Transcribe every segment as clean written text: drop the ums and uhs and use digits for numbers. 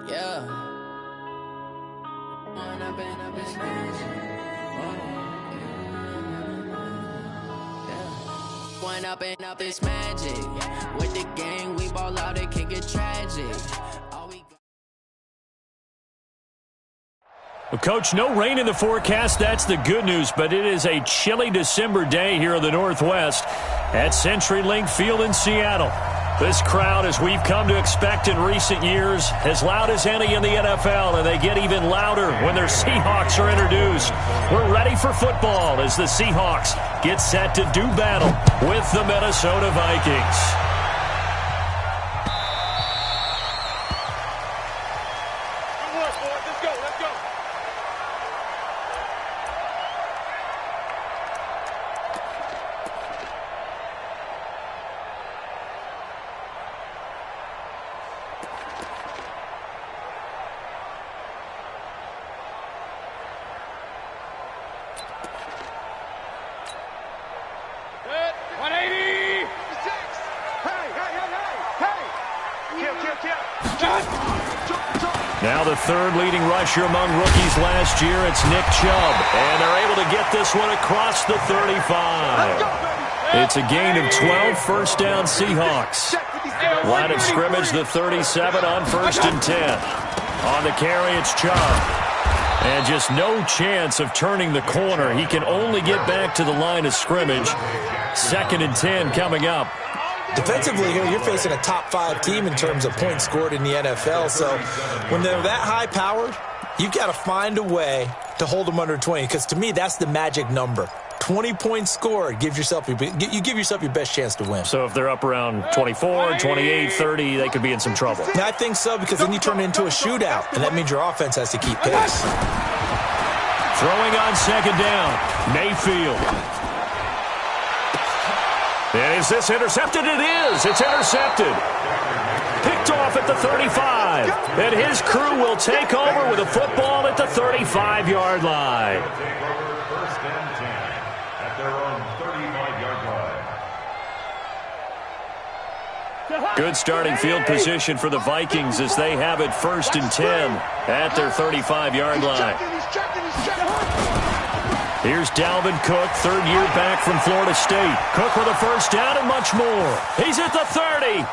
Yeah. Wind up in this magic. Wind up in this magic. With the gang, we ball out, it can get tragic. Well, Coach, no rain in the forecast. That's the good news, but it is a chilly December day here in the Northwest at CenturyLink Field in Seattle. This crowd, as we've come to expect in recent years, as loud as any in the NFL, and they get even louder when their Seahawks are introduced. We're ready for football as the Seahawks get set to do battle with the Minnesota Vikings. Now the third leading rusher among rookies last year, it's Nick Chubb. And they're able to get this one across the 35. It's a gain of 12, first down Seahawks. Line of scrimmage, the 37 on 1st and 10. On the carry, it's Chubb. And just no chance of turning the corner. He can only get back to the line of scrimmage. 2nd and 10 coming up. Defensively here, you're facing a top 5 team in terms of points scored in the NFL. So when they're that high-powered, you've got to find a way to hold them under 20. Because to me, that's the magic number. 20 points scored, you give yourself your best chance to win. So if they're up around 24, 28, 30, they could be in some trouble. I think so, because then you turn it into a shootout, and that means your offense has to keep pace. Throwing on 2nd down, Mayfield. And is this intercepted? It is. It's intercepted. Picked off at the 35. And his crew will take over with a football at the 35-yard line. First and 10 at their own 35-yard line. Good starting field position for the Vikings as they have it 1st and 10 at their 35-yard line. Here's Dalvin Cook, 3rd year back from Florida State. Cook with a first down and much more. He's at the 30.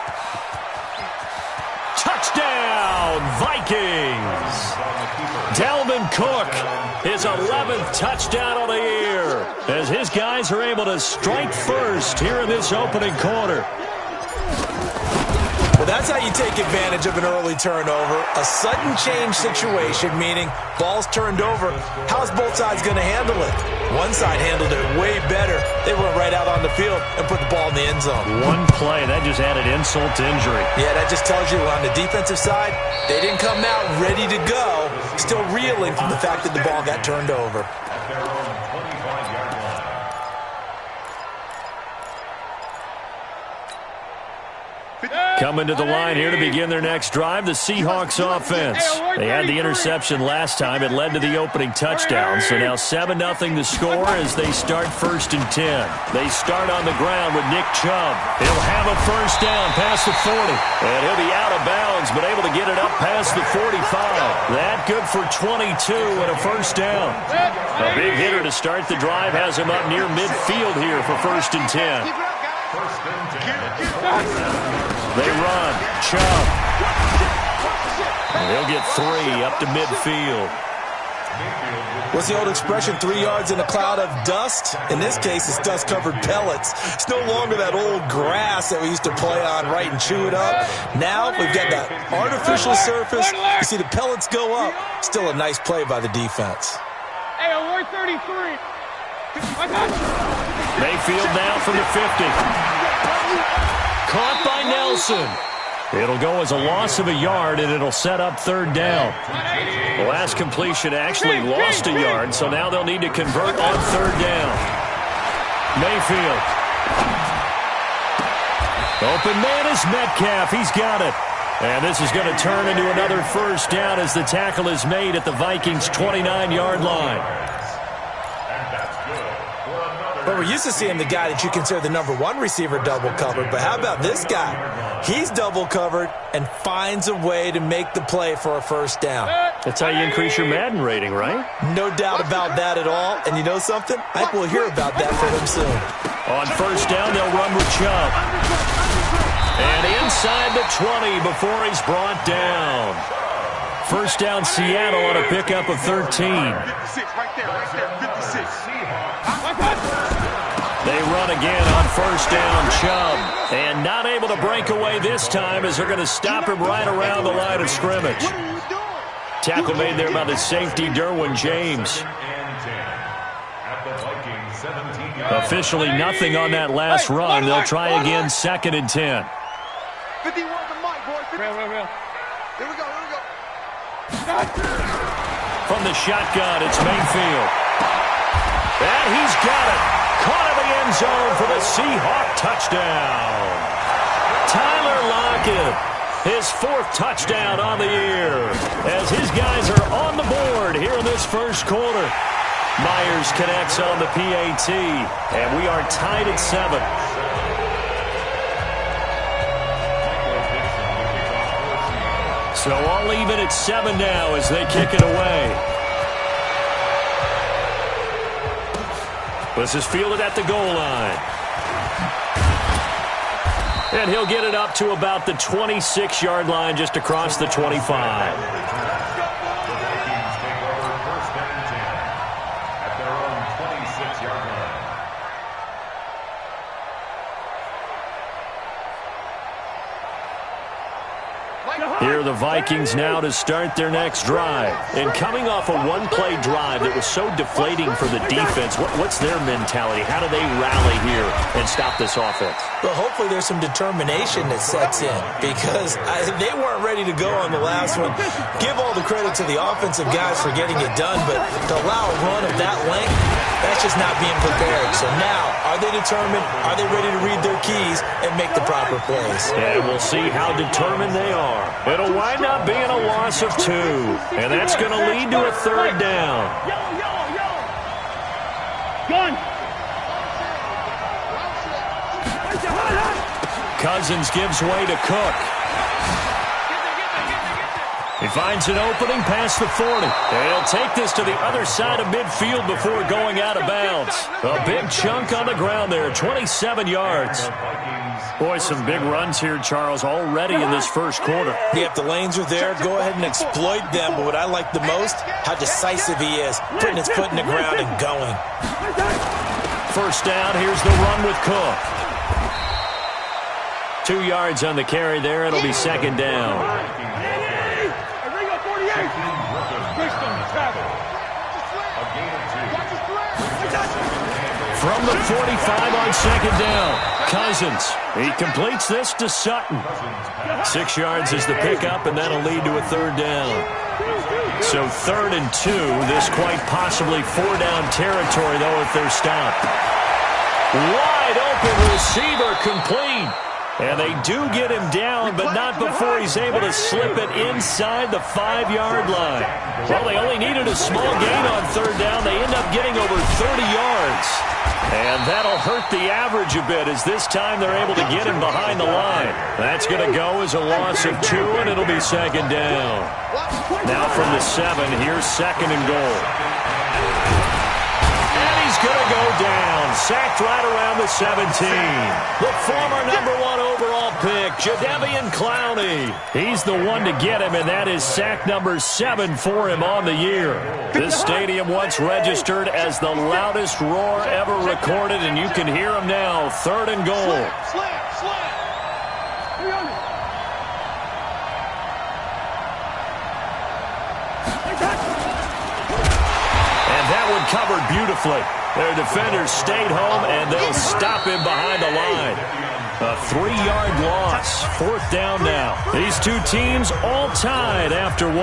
Touchdown, Vikings. Dalvin Cook, his 11th touchdown of the year, as his guys are able to strike first here in this opening quarter. Well, that's how you take advantage of an early turnover. A sudden change situation, meaning ball's turned over. How's both sides going to handle it? One side handled it way better. They went right out on the field and put the ball in the end zone. One play, that just added insult to injury. Yeah, that just tells you on the defensive side, they didn't come out ready to go, still reeling from the fact that the ball got turned over. Coming to the line here to begin their next drive, the Seahawks offense. They had the interception last time. It led to the opening touchdown. So now 7-0 the score as they start 1st and 10. They start on the ground with Nick Chubb. He'll have a first down past the 40. And he'll be out of bounds, but able to get it up past the 45. That good for 22 and a first down. A big hitter to start the drive has him up near midfield here for 1st and 10. First and 10. They run. Chubb. They'll get 3 up to midfield. What's the old expression, 3 yards in a cloud of dust? In this case, it's dust-covered pellets. It's no longer that old grass that we used to play on, right, and chew it up. Now we've got that artificial surface. You see the pellets go up. Still a nice play by the defense. Hey, we're 33. I got you. Mayfield now from the 50. Caught by Nelson. It'll go as a loss of a yard, and it'll set up 3rd down. The last completion actually lost a yard, so now they'll need to convert on 3rd down. Mayfield. Open man is Metcalf. He's got it. And this is going to turn into another first down as the tackle is made at the Vikings' 29-yard line. And that's good for another But we're used to seeing the guy that you consider the #1 receiver double covered. But how about this guy? He's double covered and finds a way to make the play for a first down. That's how you increase your Madden rating, right? No doubt about that at all. And you know something? I think we'll hear about that from him soon. On first down, they'll run with Chubb. And inside the 20 before he's brought down. First down, Seattle on a pickup of 13. 56, right there, 56. They run again on first down, Chubb. And not able to break away this time as they're going to stop him right around the line of scrimmage. Tackle made there by the safety, Derwin James. Officially nothing on that last run. They'll try again, 2nd and 10. 51 the mic, boy. Here we go. From the shotgun, it's Mayfield. And he's got it. Caught in the end zone for the Seahawk touchdown. Tyler Lockett, his 4th touchdown on the year, as his guys are on the board here in this first quarter. Myers connects on the PAT, and we are tied at 7. So all even at 7 now as they kick it away. This is fielded at the goal line. And he'll get it up to about the 26-yard line, just across the 25. Here are the Vikings now to start their next drive. And coming off a one-play drive that was so deflating for the defense, what's their mentality? How do they rally here and stop this offense? Well, hopefully there's some determination that sets in, because they weren't ready to go on the last one. Give all the credit to the offensive guys for getting it done, but to allow a run of that length, that's just not being prepared. So now, are they determined? Are they ready to read their keys and make the proper plays? And we'll see how determined they are. It'll wind up being a loss of 2, and that's going to lead to a 3rd down. Gun. Cousins gives way to Cook. He finds an opening past the 40. And he'll take this to the other side of midfield before going out of bounds. A big chunk on the ground there, 27 yards. Boy, some big runs here, Charles, already in this first quarter. Yep, the lanes are there. Go ahead and exploit them. But what I like the most, how decisive he is, putting his foot in the ground and going. First down, here's the run with Cook. 2 yards on the carry there. It'll be 2nd down. From the 45 on 2nd down, Cousins. He completes this to Sutton. 6 yards is the pickup, and that'll lead to a 3rd down. So 3rd and 2, this quite possibly 4-down territory, though, if they're stopped. Wide open receiver complete. And they do get him down, but not before he's able to slip it inside the 5-yard line. Well, they only needed a small gain on 3rd down. They end up getting over 30 yards. And that'll hurt the average a bit, as this time they're able to get him behind the line. That's going to go as a loss of 2, and it'll be 2nd down. Now from the 7, here's 2nd and goal. And he's going to go down. Sacked right around the 17. The former #1 overall pick, Jadeveon Clowney. He's the one to get him, and that is sack number 7 for him on the year. This stadium once registered as the loudest roar ever recorded, and you can hear him now. 3rd and goal. And that one covered beautifully. Their defenders stayed home, and they'll stop him behind the line. A 3-yard loss. 4th down now. These two teams all tied after 1.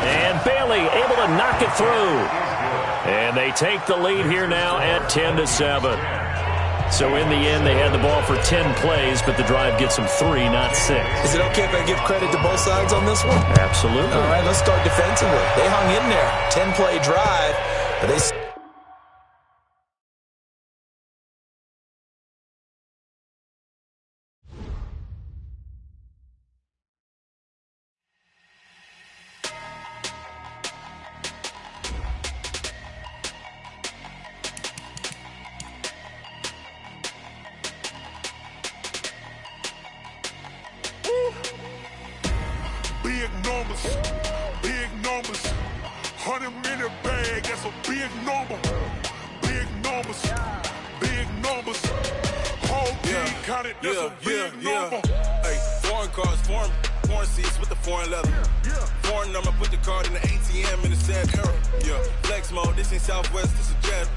And Bailey able to knock it through. And they take the lead here now at 10-7. So in the end, they had the ball for 10 plays, but the drive gets them 3, not 6. Is it okay if I give credit to both sides on this one? Absolutely. All right, let's start defensively. They hung in there. 10-play drive, but they... Big numbers, 100-minute bag, that's a big number. Big numbers, whole team counted, that's a big number. Hey, foreign cars, foreign seats with the foreign leather. Foreign number, put the card in the ATM in the sad era. Yeah, flex mode, this ain't Southwest, this is jet.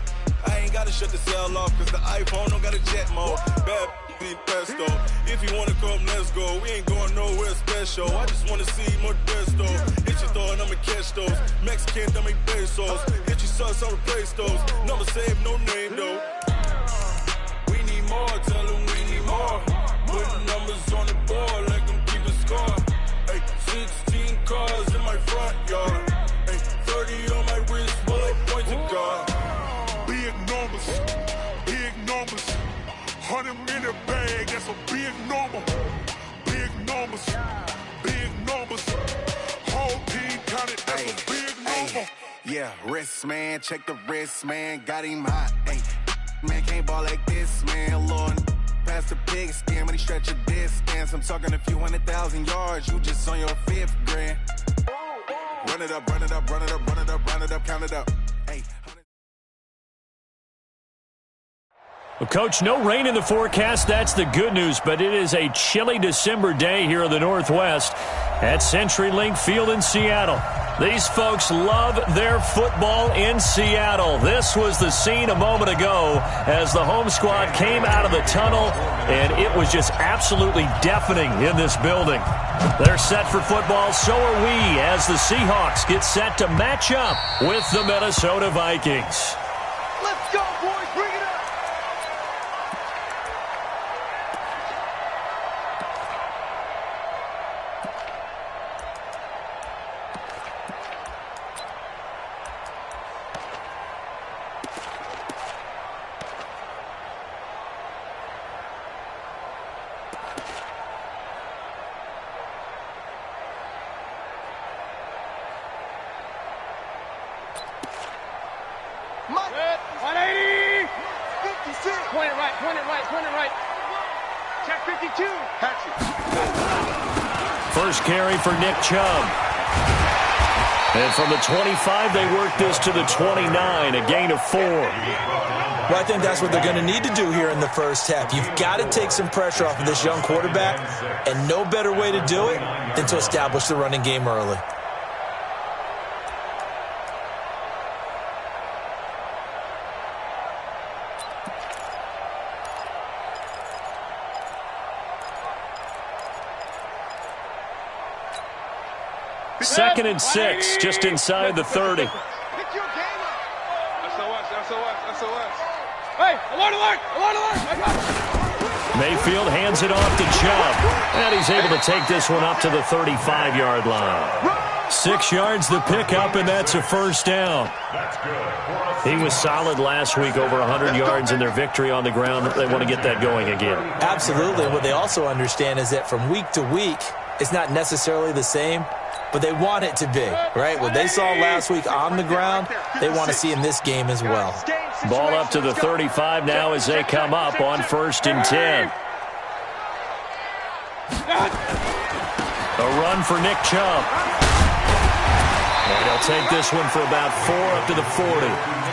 I ain't gotta shut the cell off, cause the iPhone don't got a jet mode. Bad be pesto. If you wanna come, let's go. We ain't going nowhere special. I just wanna see more desto. Hit your throw and I'ma catch those. Mexican, I make pesos. Hit your sus, I'll replace those. Number save, no name though. We need more, tell them we need more. Put numbers on the board, like them keep a score. Hey, 16 cars in my front yard. Hey, 30 on my wrist, bullet point to God. Big numbers, 100-minute bag, that's a big number. Big numbers, whole team counted, that's a big number. Yeah, wrist man, check the wrist man, got him hot. Hey, man can't ball like this, man. Lord, past the pig skin when he stretch a distance. I'm talking a few 100,000 yards, you just on your 5th grand. Run it up, count it up. Hey. Well, Coach, no rain in the forecast. That's the good news, but it is a chilly December day here in the Northwest at CenturyLink Field in Seattle. These folks love their football in Seattle. This was the scene a moment ago as the home squad came out of the tunnel, and it was just absolutely deafening in this building. They're set for football, so are we, as the Seahawks get set to match up with the Minnesota Vikings. Let's go, boys. Bring it up. Mike. 180. 56. Point it right. Check 52. Catch it. First carry for Nick Chubb. And from the 25, they work this to the 29, a gain of 4. Well, I think that's what they're going to need to do here in the first half. You've got to take some pressure off of this young quarterback, and no better way to do it than to establish the running game early. Second and 6, just inside the 30. Pick your game up. SOS. Hey, alert. I got it. Mayfield hands it off to Chubb, and he's able to take this one up to the 35-yard line. 6 yards the pickup, and that's a first down. He was solid last week, over 100 yards in their victory on the ground. They want to get that going again. Absolutely. What they also understand is that from week to week, it's not necessarily the same, but they want it to be, right? What they saw last week on the ground, they want to see in this game as well. Ball up to the 35 now as they come up on 1st and 10. A run for Nick Chubb. And he'll take this one for about 4 up to the 40.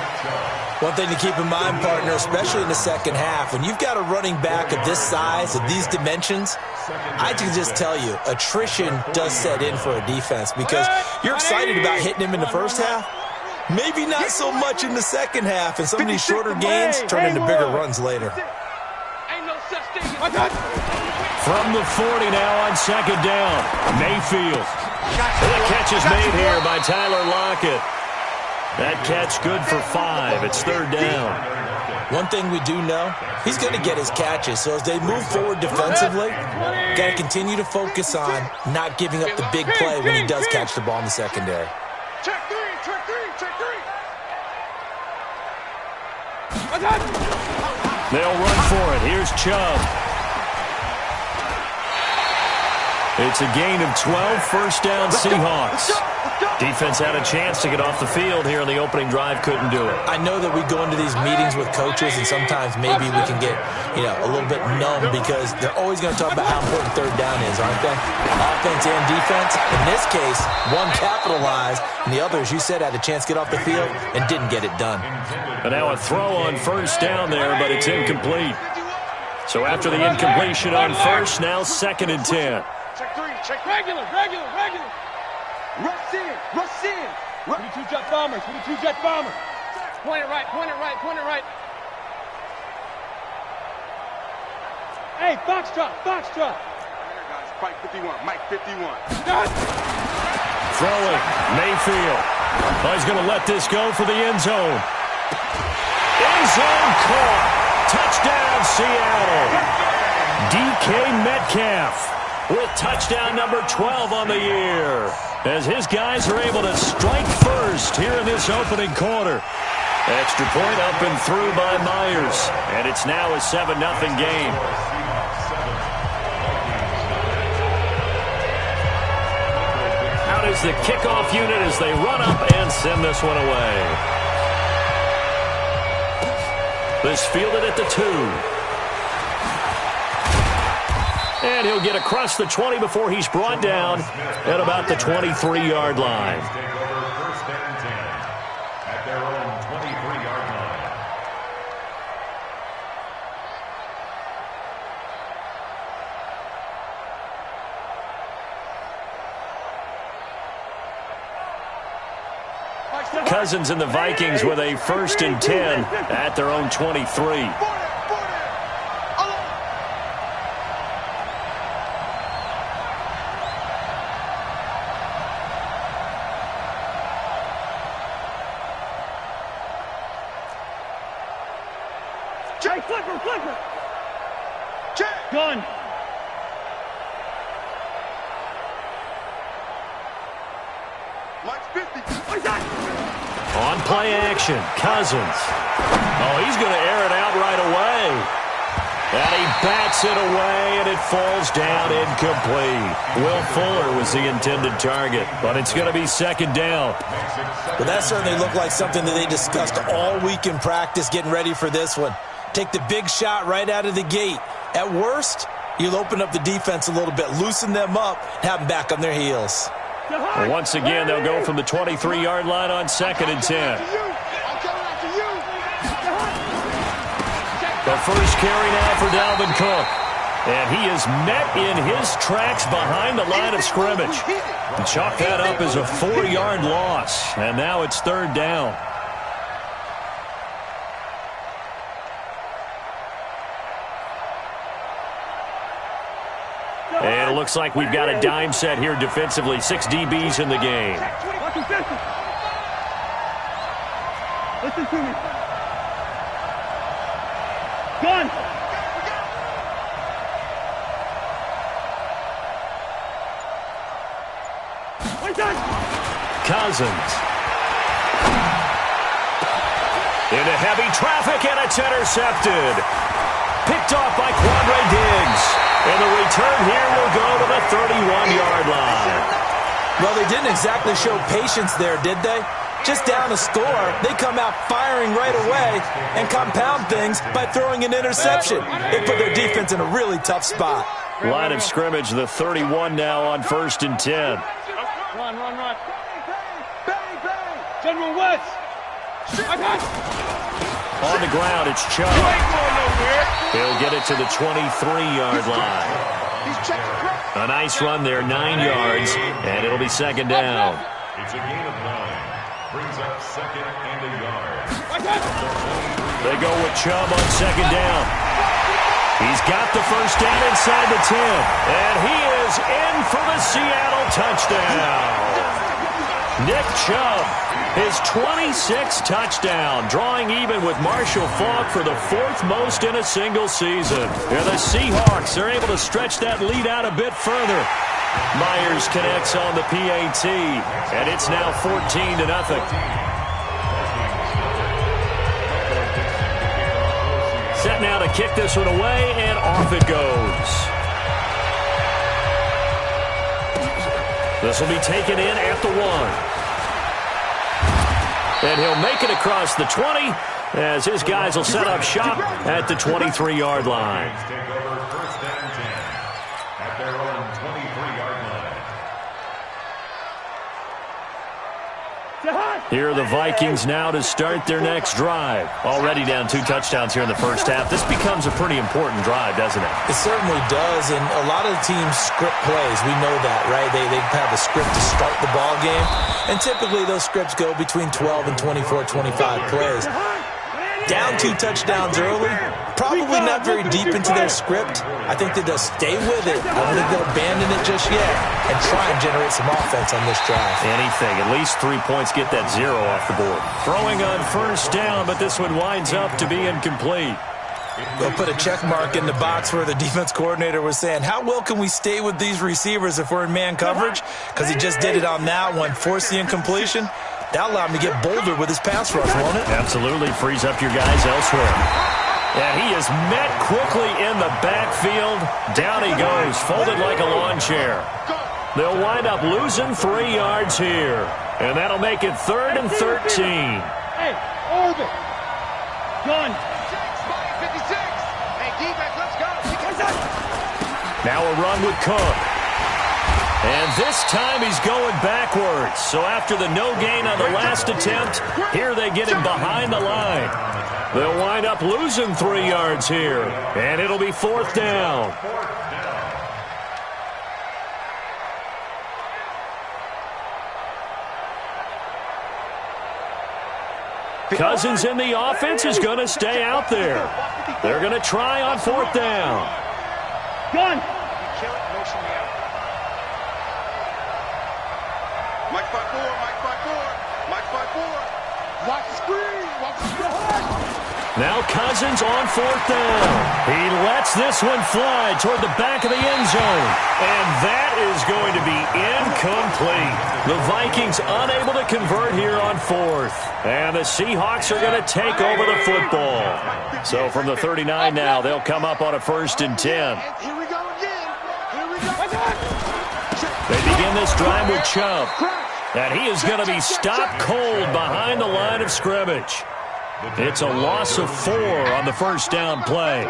One thing to keep in mind, partner, especially in the second half, when you've got a running back of this size, of these dimensions, I can just tell you, attrition does set in for a defense because you're excited about hitting him in the first half. Maybe not so much in the second half, and some of these shorter gains turn into bigger runs later. From the 40 now on 2nd down, Mayfield. The catch is made here by Tyler Lockett. That catch good for 5. It's 3rd down. One thing we do know, he's going to get his catches. So as they move forward defensively, got to continue to focus on not giving up the big play when he does catch the ball in the secondary. Check three, check three, check three. They'll run for it. Here's Chubb. It's a gain of 12, first down Seahawks. Defense had a chance to get off the field here in the opening drive, couldn't do it. I know that we go into these meetings with coaches and sometimes maybe we can get, a little bit numb because they're always going to talk about how important third down is, aren't they? Offense and defense. In this case, one capitalized and the other, as you said, had a chance to get off the field and didn't get it done. And now a throw on first down there, but it's incomplete. So after the incompletion on first, now 2nd and 10. Check three, check regular. Rush in. 22 jet bombers. Point it right. Hey, box drop. Mike 51. Throwing, Mayfield. Oh, he's going to let this go for the end zone. End zone caught. Touchdown, Seattle. DK Metcalf with touchdown number 12 on the year, as his guys are able to strike first here in this opening quarter. Extra point up and through by Myers, and it's now a 7-0 game. Out is the kickoff unit as they run up and send this one away. This fielded at the 2. And he'll get across the 20 before he's brought down at about the 23-yard line. Take over 1st and 10 at their own 23-yard line. Cousins and the Vikings with a 1st and 10 at their own 23. Flipper. Gun. Mike's 50. On play action, Cousins. Oh, he's going to air it out right away. And he bats it away, and it falls down incomplete. Will Fuller was the intended target, but it's going to be 2nd down. Well, that certainly looked like something that they discussed all week in practice getting ready for this one. Take the big shot right out of the gate. At worst, you'll open up the defense a little bit, loosen them up, have them back on their heels. Well, once again, they'll go from the 23-yard line on 2nd and 10. The first carry now for Dalvin Cook. And he is met in his tracks behind the line of scrimmage. And chalk that up as a 4-yard loss. And now it's 3rd down. And it looks like we've got a dime set here defensively. 6 DBs in the game. Listen to me. Gun. Cousins. Into heavy traffic, and it's intercepted. Picked off by Quandre Diggs. And the return here will go to the 31-yard line. Well, they didn't exactly show patience there, did they? Just down a score, they come out firing right away and compound things by throwing an interception. They put their defense in a really tough spot. Line of scrimmage, the 31 now on 1st and 10. Run. General West. On the ground, it's Chubb. He'll get it to the 23-yard line. A nice run there, 9 yards, and it'll be 2nd down. It's a gain of 9. Brings up 2nd and a yard. They go with Chubb on 2nd down. He's got the first down inside the 10, and he is in for the Seattle touchdown. Nick Chubb, his 26th touchdown, drawing even with Marshall Faulk for the 4th most in a single season. And the Seahawks are able to stretch that lead out a bit further. Myers connects on the PAT, and it's now 14-0. Set now to kick this one away, and off it goes. This will be taken in at the 1. And he'll make it across the 20 as his guys will set up shop at the 23-yard line. Here are the Vikings now to start their next drive. Already down 2 touchdowns here in the first half. This becomes a pretty important drive, doesn't it? It certainly does, and a lot of the teams script plays. We know that, right? They have a script to start the ball game, and typically those scripts go between 12 and 24, 25 plays. Down 2 touchdowns early, probably not very deep into their script. I think that they'll stay with it. I don't think they'll abandon it just yet and try and generate some offense on this drive. Anything. At least 3 points get that 0 off the board. Throwing on first down, but this one winds up to be incomplete. They'll put a check mark in the box where the defense coordinator was saying, how well can we stay with these receivers if we're in man coverage? Because he just did it on that one, forced the incompletion. That allowed him to get bolder with his pass rush, won't it? Absolutely. Frees up your guys elsewhere. And he is met quickly in the backfield. Down he goes, folded like a lawn chair. They'll wind up losing 3 yards here. And that'll make it 3rd and 13. Hey, orbit. Gun. 56. Hey, defense, let's go. Now a run with Cook. And this time he's going backwards. So after the no gain on the last attempt, here they get him behind the line. They'll wind up losing 3 yards here. And it'll be 4th down. Cousins in the offense is going to stay out there. They're going to try on 4th down. Gun. Mike 5-4, Mike 5-4, Mike 5-4. Watch the screen. Watch the screen. Now Cousins on 4th down. He lets this one fly toward the back of the end zone. And that is going to be incomplete. The Vikings unable to convert here on 4th. And the Seahawks are going to take over the football. So from the 39 now, they'll come up on a 1st and 10. Here we go again. Here we go. They begin this drive with Chubb. And he is going to be stopped cold behind the line of scrimmage. It's a loss of 4 on the first down play.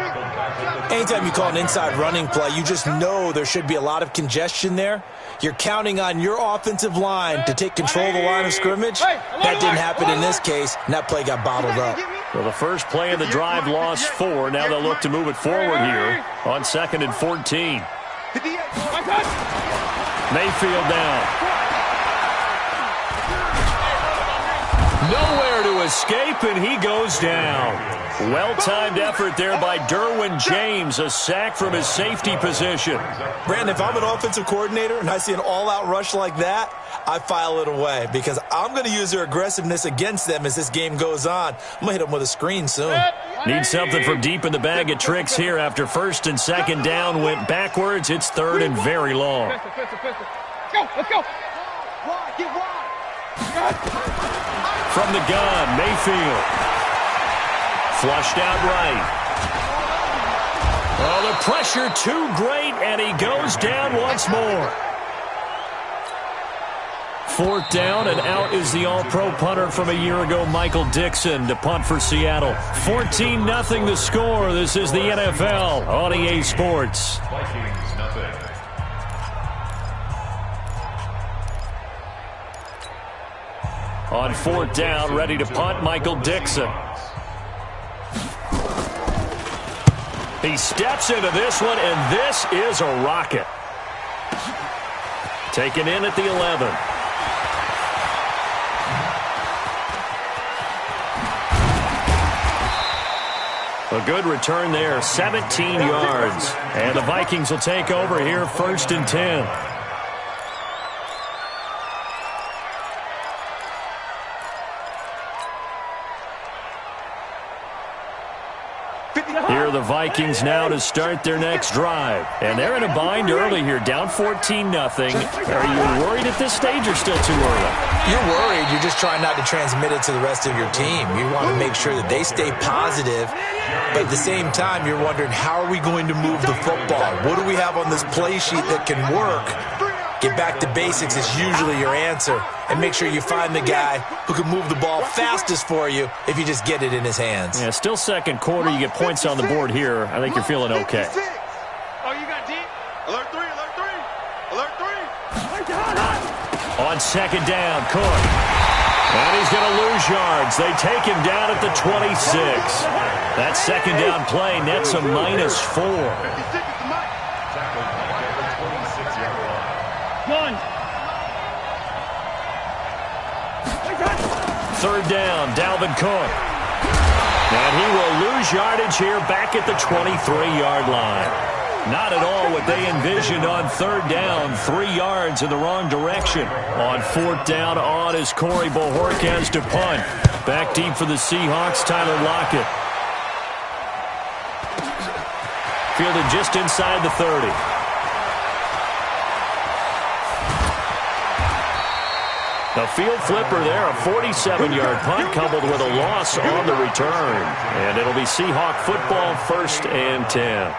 Anytime you call an inside running play, you just know there should be a lot of congestion there. You're counting on your offensive line to take control of the line of scrimmage. That didn't happen in this case, and that play got bottled up. Well, the first play of the drive lost 4. Now they'll look to move it forward here on 2nd and 14. Mayfield down. Nowhere to escape, and he goes down. Well-timed effort there by Derwin James, a sack from his safety position. Brandon, if I'm an offensive coordinator and I see an all-out rush like that, I file it away because I'm going to use their aggressiveness against them as this game goes on. I'm going to hit them with a screen soon. Need something from deep in the bag of tricks here after 1st and 2nd down went backwards. It's 3rd and very long. Let's go. Let's go. Wide. Get wide. From the gun, Mayfield. Flushed out right. Oh, the pressure too great, and he goes down once more. 4th down, and out is the all-pro punter from a year ago, Michael Dixon, to punt for Seattle. 14-0 the score. This is the NFL on EA Sports. Vikings, nothing. On 4th down, ready to punt, Michael Dixon. He steps into this one, and this is a rocket. Taken in at the 11. A good return there, 17 yards. And the Vikings will take over here, 1st and 10. Here are the Vikings now to start their next drive. And they're in a bind early here, down 14-0. Are you worried at this stage or still too early? You're worried. You're just trying not to transmit it to the rest of your team. You want to make sure that they stay positive. But at the same time, you're wondering, how are we going to move the football? What do we have on this play sheet that can work? Get back to basics is usually your answer. And make sure you find the guy who can move the ball fastest for you if you just get it in his hands. Yeah, still second quarter. You get points on the board here. I think you're feeling okay. Oh, you got deep? Alert 3, alert 3, alert 3. On second down, Cook. And he's going to lose yards. They take him down at the 26. That second down play nets a -4. Third down, Dalvin Cook. And he will lose yardage here back at the 23-yard line. Not at all what they envisioned on third down. 3 yards in the wrong direction. On fourth down, on is Corey Bojorquez to punt. Back deep for the Seahawks, Tyler Lockett. Fielded just inside the 30. A field flipper there, a 47-yard punt coupled with a loss on the return. And it'll be Seahawk football, 1st and 10.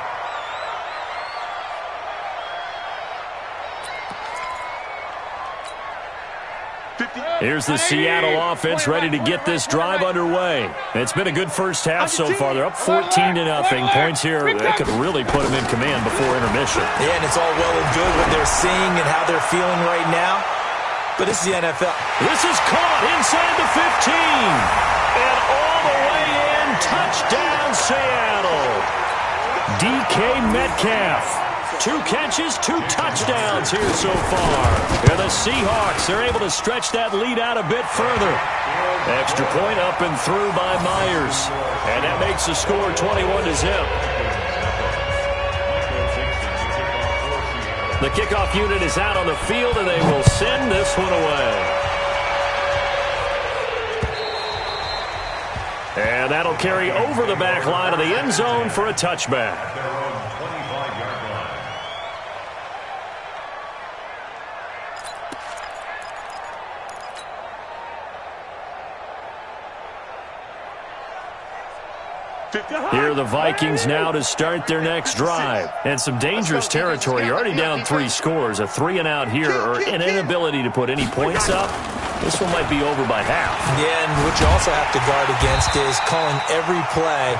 Here's the Seattle offense ready to get this drive underway. It's been a good first half so far. They're up 14-0. Points here that could really put them in command before intermission. Yeah, and it's all well and good what they're seeing and how they're feeling right now. But this is the NFL. This is caught inside the 15. And all the way in, touchdown Seattle. DK Metcalf. 2 catches, 2 touchdowns here so far. And the Seahawks are able to stretch that lead out a bit further. Extra point up and through by Myers. And that makes the score 21-0. The kickoff unit is out on the field, and they will send this one away. And that'll carry over the back line of the end zone for a touchback. Here are the Vikings now to start their next drive. And some dangerous territory. You're already down 3 scores. A 3-and-out here, or an inability to put any points up. This one might be over by half. Yeah, and what you also have to guard against is calling every play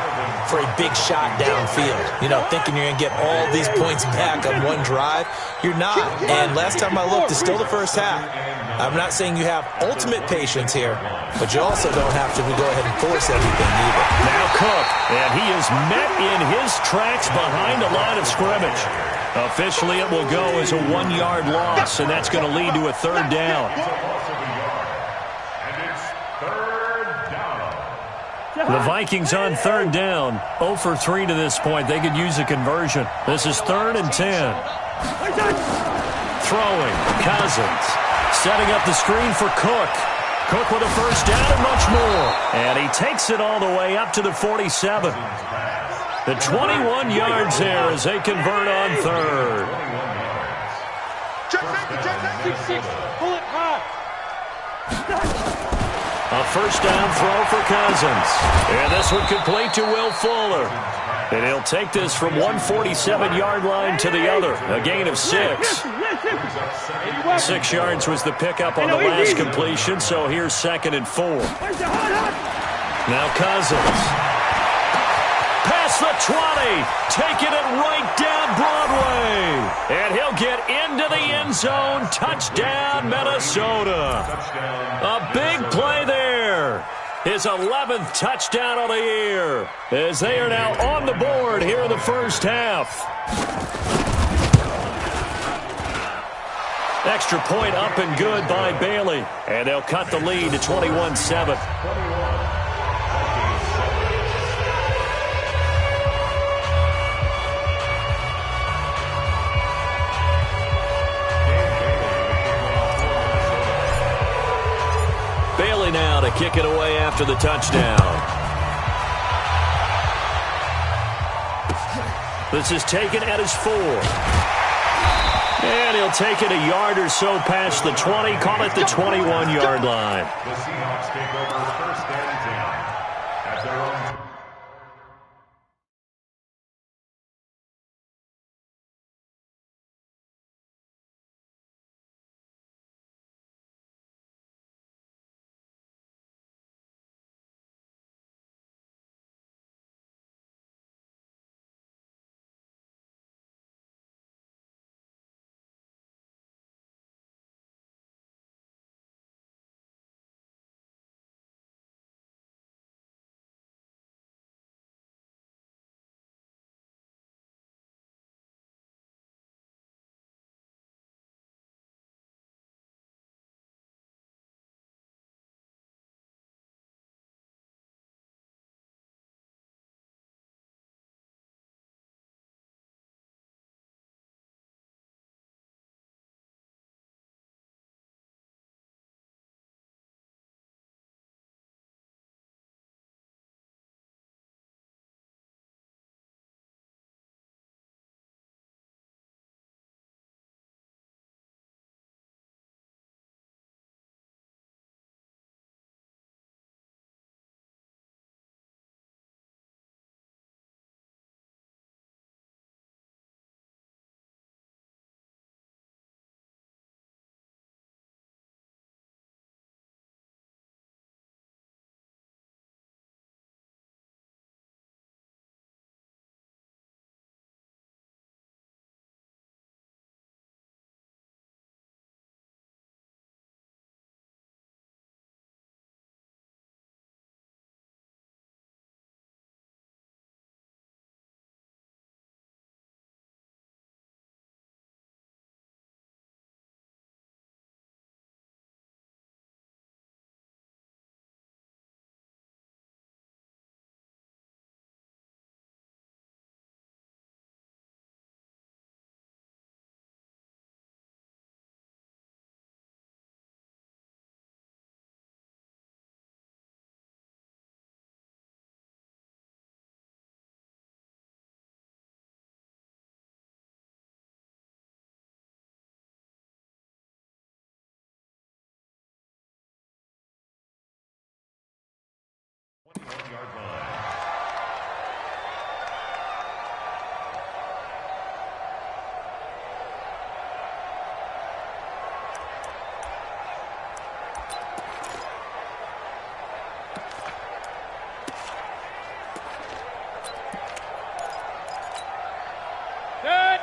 for a big shot downfield. You know, thinking you're going to get all these points back on one drive. You're not. And last time I looked, it's still the first half. I'm not saying you have ultimate patience here, but you also don't have to go ahead and force everything either. Now Cook, and he is met in his tracks behind the line of scrimmage. Officially, it will go as a 1-yard loss, and that's going to lead to a 3rd down. The Vikings on 3rd down, 0 for 3 to this point. They could use a conversion. This is 3rd and 10. Throwing, Cousins. Setting up the screen for Cook. Cook with a first down and much more. And he takes it all the way up to the 47. The 21 yards there as they convert on 3rd. Pull it high. A first down throw for Cousins. And this one complete to Will Fuller. And he'll take this from 147-yard line to the other. A gain of 6. 6 yards was the pickup on the last completion, so here's 2nd and 4. Now Cousins. Past the 20. Taking it right down Broadway. And he'll get into the end zone. Touchdown, Minnesota. A big play there. His 11th touchdown of the year, as they are now on the board here in the first half. Extra point up and good by Bailey. And they'll cut the lead to 21-7. Bailey now to kick it away after the touchdown. This is taken at his 4. And he'll take it a yard or so past the 20, call it the 21-yard line. The Seahawks take over 1st and 10 at their own.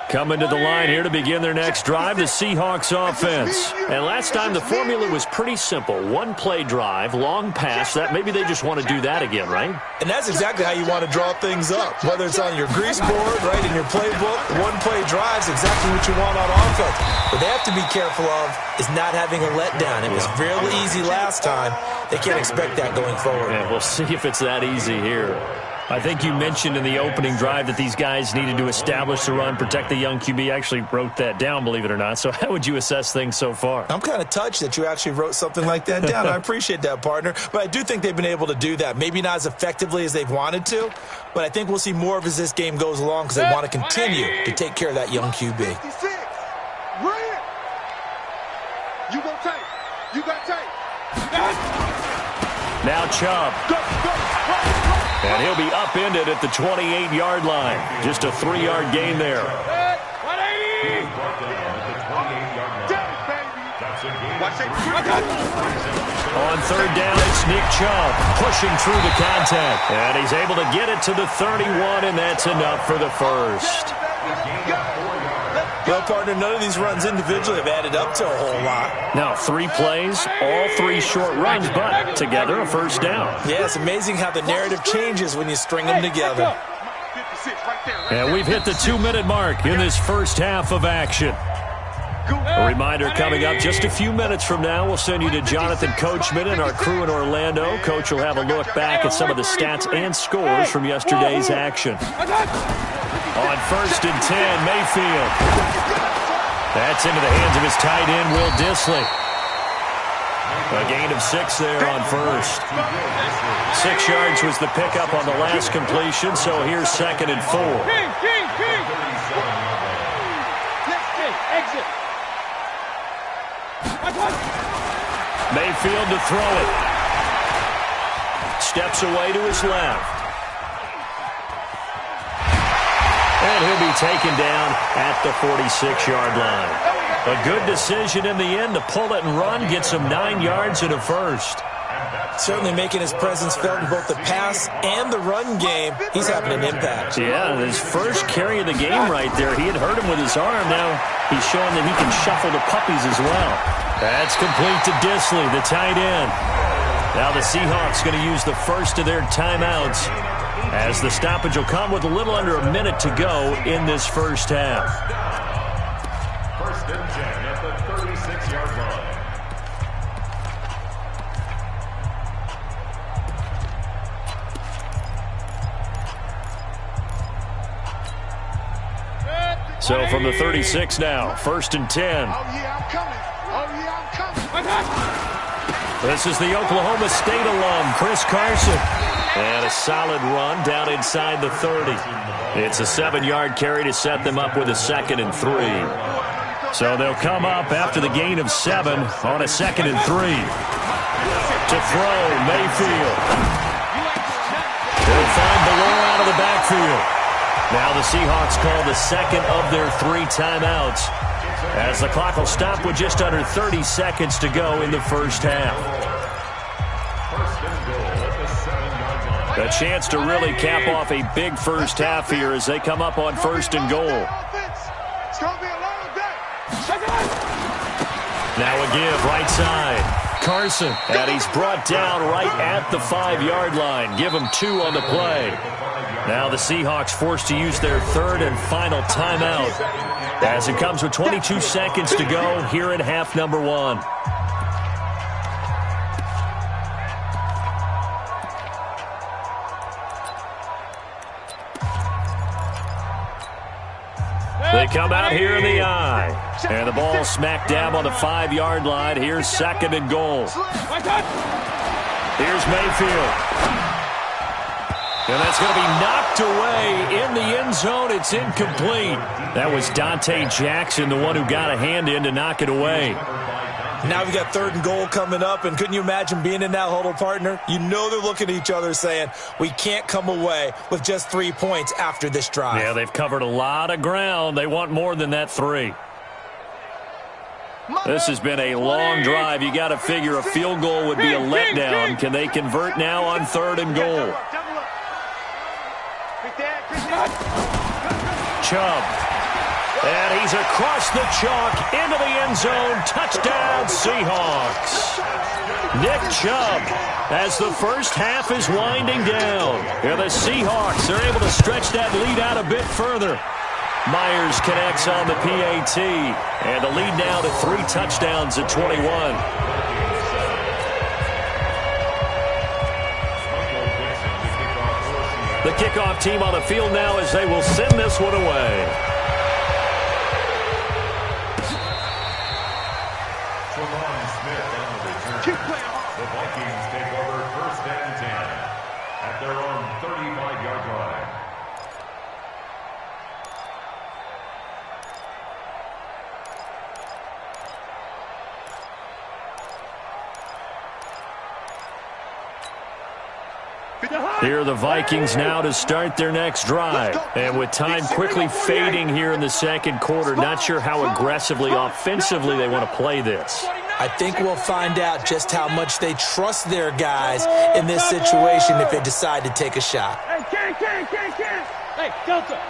Coming to the line here to begin their next drive, the Seahawks offense. And last time the formula was pretty simple. One-play drive, long pass. That maybe they just want to do that again, right? And that's exactly how you want to draw things up. Whether it's on your grease board, right, in your playbook, one-play drive's exactly what you want on offense. What they have to be careful of is not having a letdown. It was fairly easy last time. They can't expect that going forward. Yeah, we'll see if it's that easy here. I think you mentioned in the opening drive that these guys needed to establish the run, protect the young QB. I actually wrote that down, believe it or not. So how would you assess things so far? I'm kind of touched that you actually wrote something like that down. I appreciate that, partner. But I do think they've been able to do that. Maybe not as effectively as they've wanted to, but I think we'll see more of as this game goes along because they want to continue to take care of that young QB. You gonna take. You got take. Now Chubb. And he'll be upended at the 28-yard line. Just a 3-yard gain there. 180. On third down, it's Nick Chubb pushing through the contact. And he's able to get it to the 31, and that's enough for the first. Well, partner, none of these runs individually have added up to a whole lot. Now, 3 plays, all 3 short runs, but together a first down. Yeah, it's amazing how the narrative changes when you string them together. And we've hit the 2-minute mark in this first half of action. A reminder coming up just a few minutes from now, we'll send you to Jonathan Coachman and our crew in Orlando. Coach will have a look back at some of the stats and scores from yesterday's action. On 1st and 10, Mayfield. That's into the hands of his tight end, Will Dissly. A gain of 6 there on first. 6 yards was the pickup on the last completion, so here's 2nd and 4. Exit. Mayfield to throw it. Steps away to his left. And he'll be taken down at the 46-yard line. A good decision in the end to pull it and run, get some 9 yards and a first. Certainly making his presence felt in both the pass and the run game. He's having an impact. Yeah, his first carry of the game right there. He had hurt him with his arm. Now he's showing that he can shuffle the puppies as well. That's complete to Disley, the tight end. Now the Seahawks going to use the first of their timeouts as the stoppage will come with a little under a minute to go in this first half. First and 10 at the 36-yard line. So from the 36 now, first and 10. Oh, yeah, I'm coming. Oh, yeah, I'm coming. This is the Oklahoma State alum, Chris Carson. And a solid run down inside the 30. It's a 7-yard carry to set them up with a 2nd and 3. So they'll come up after the gain of 7 on a 2nd and 3. To throw, Mayfield. They'll find Ballore out of the backfield. Now the Seahawks call the second of their 3 timeouts as the clock will stop with just under 30 seconds to go in the first half. A chance to really cap off a big first half here as they come up on first and goal. Now a give right side. Carson, and he's brought down right at the 5-yard line. Give him 2 on the play. Now the Seahawks forced to use their 3rd and final timeout as it comes with 22 seconds to go here in half number 1. They come out here in the eye. And the ball smack dab on the 5-yard line. Here's 2nd and goal. Here's Mayfield. And that's going to be knocked away in the end zone. It's incomplete. That was Dante Jackson, the one who got a hand in to knock it away. Now we've got 3rd and goal coming up, and couldn't you imagine being in that huddle, partner? You know they're looking at each other saying, we can't come away with just 3 points after this drive. Yeah, they've covered a lot of ground. They want more than that 3. This has been a long drive. You got to figure a field goal would be a letdown. Can they convert now on 3rd and goal? Chubb. And he's across the chalk into the end zone. Touchdown, Seahawks. Nick Chubb, as the first half is winding down. And the Seahawks are able to stretch that lead out a bit further. Myers connects on the PAT. And the lead now to 3 touchdowns at 21. The kickoff team on the field now as they will send this one away. The Vikings take over 1st and 10 at their own 35-yard line. Here are the Vikings now to start their next drive. And with time quickly fading here in the 2nd quarter, not sure how aggressively, offensively they want to play this. I think we'll find out just how much they trust their guys in this situation if they decide to take a shot. Hey, Delta.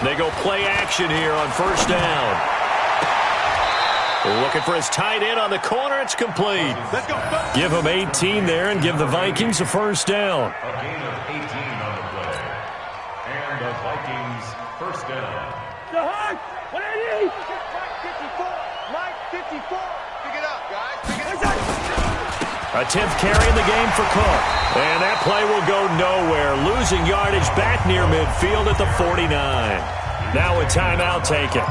They go play action here on 1st down. Looking for his tight end on the corner. It's complete. Let's go. Give him 18 there and give the Vikings a 1st down. A gain of 18 on the play. And the Vikings 1st down. The hard. 180. Mike 54. Pick it up, guys. Pick it up. A 10th carry in the game for Cook. And that play will go nowhere. Losing yardage back near midfield at the 49. Now a timeout taken.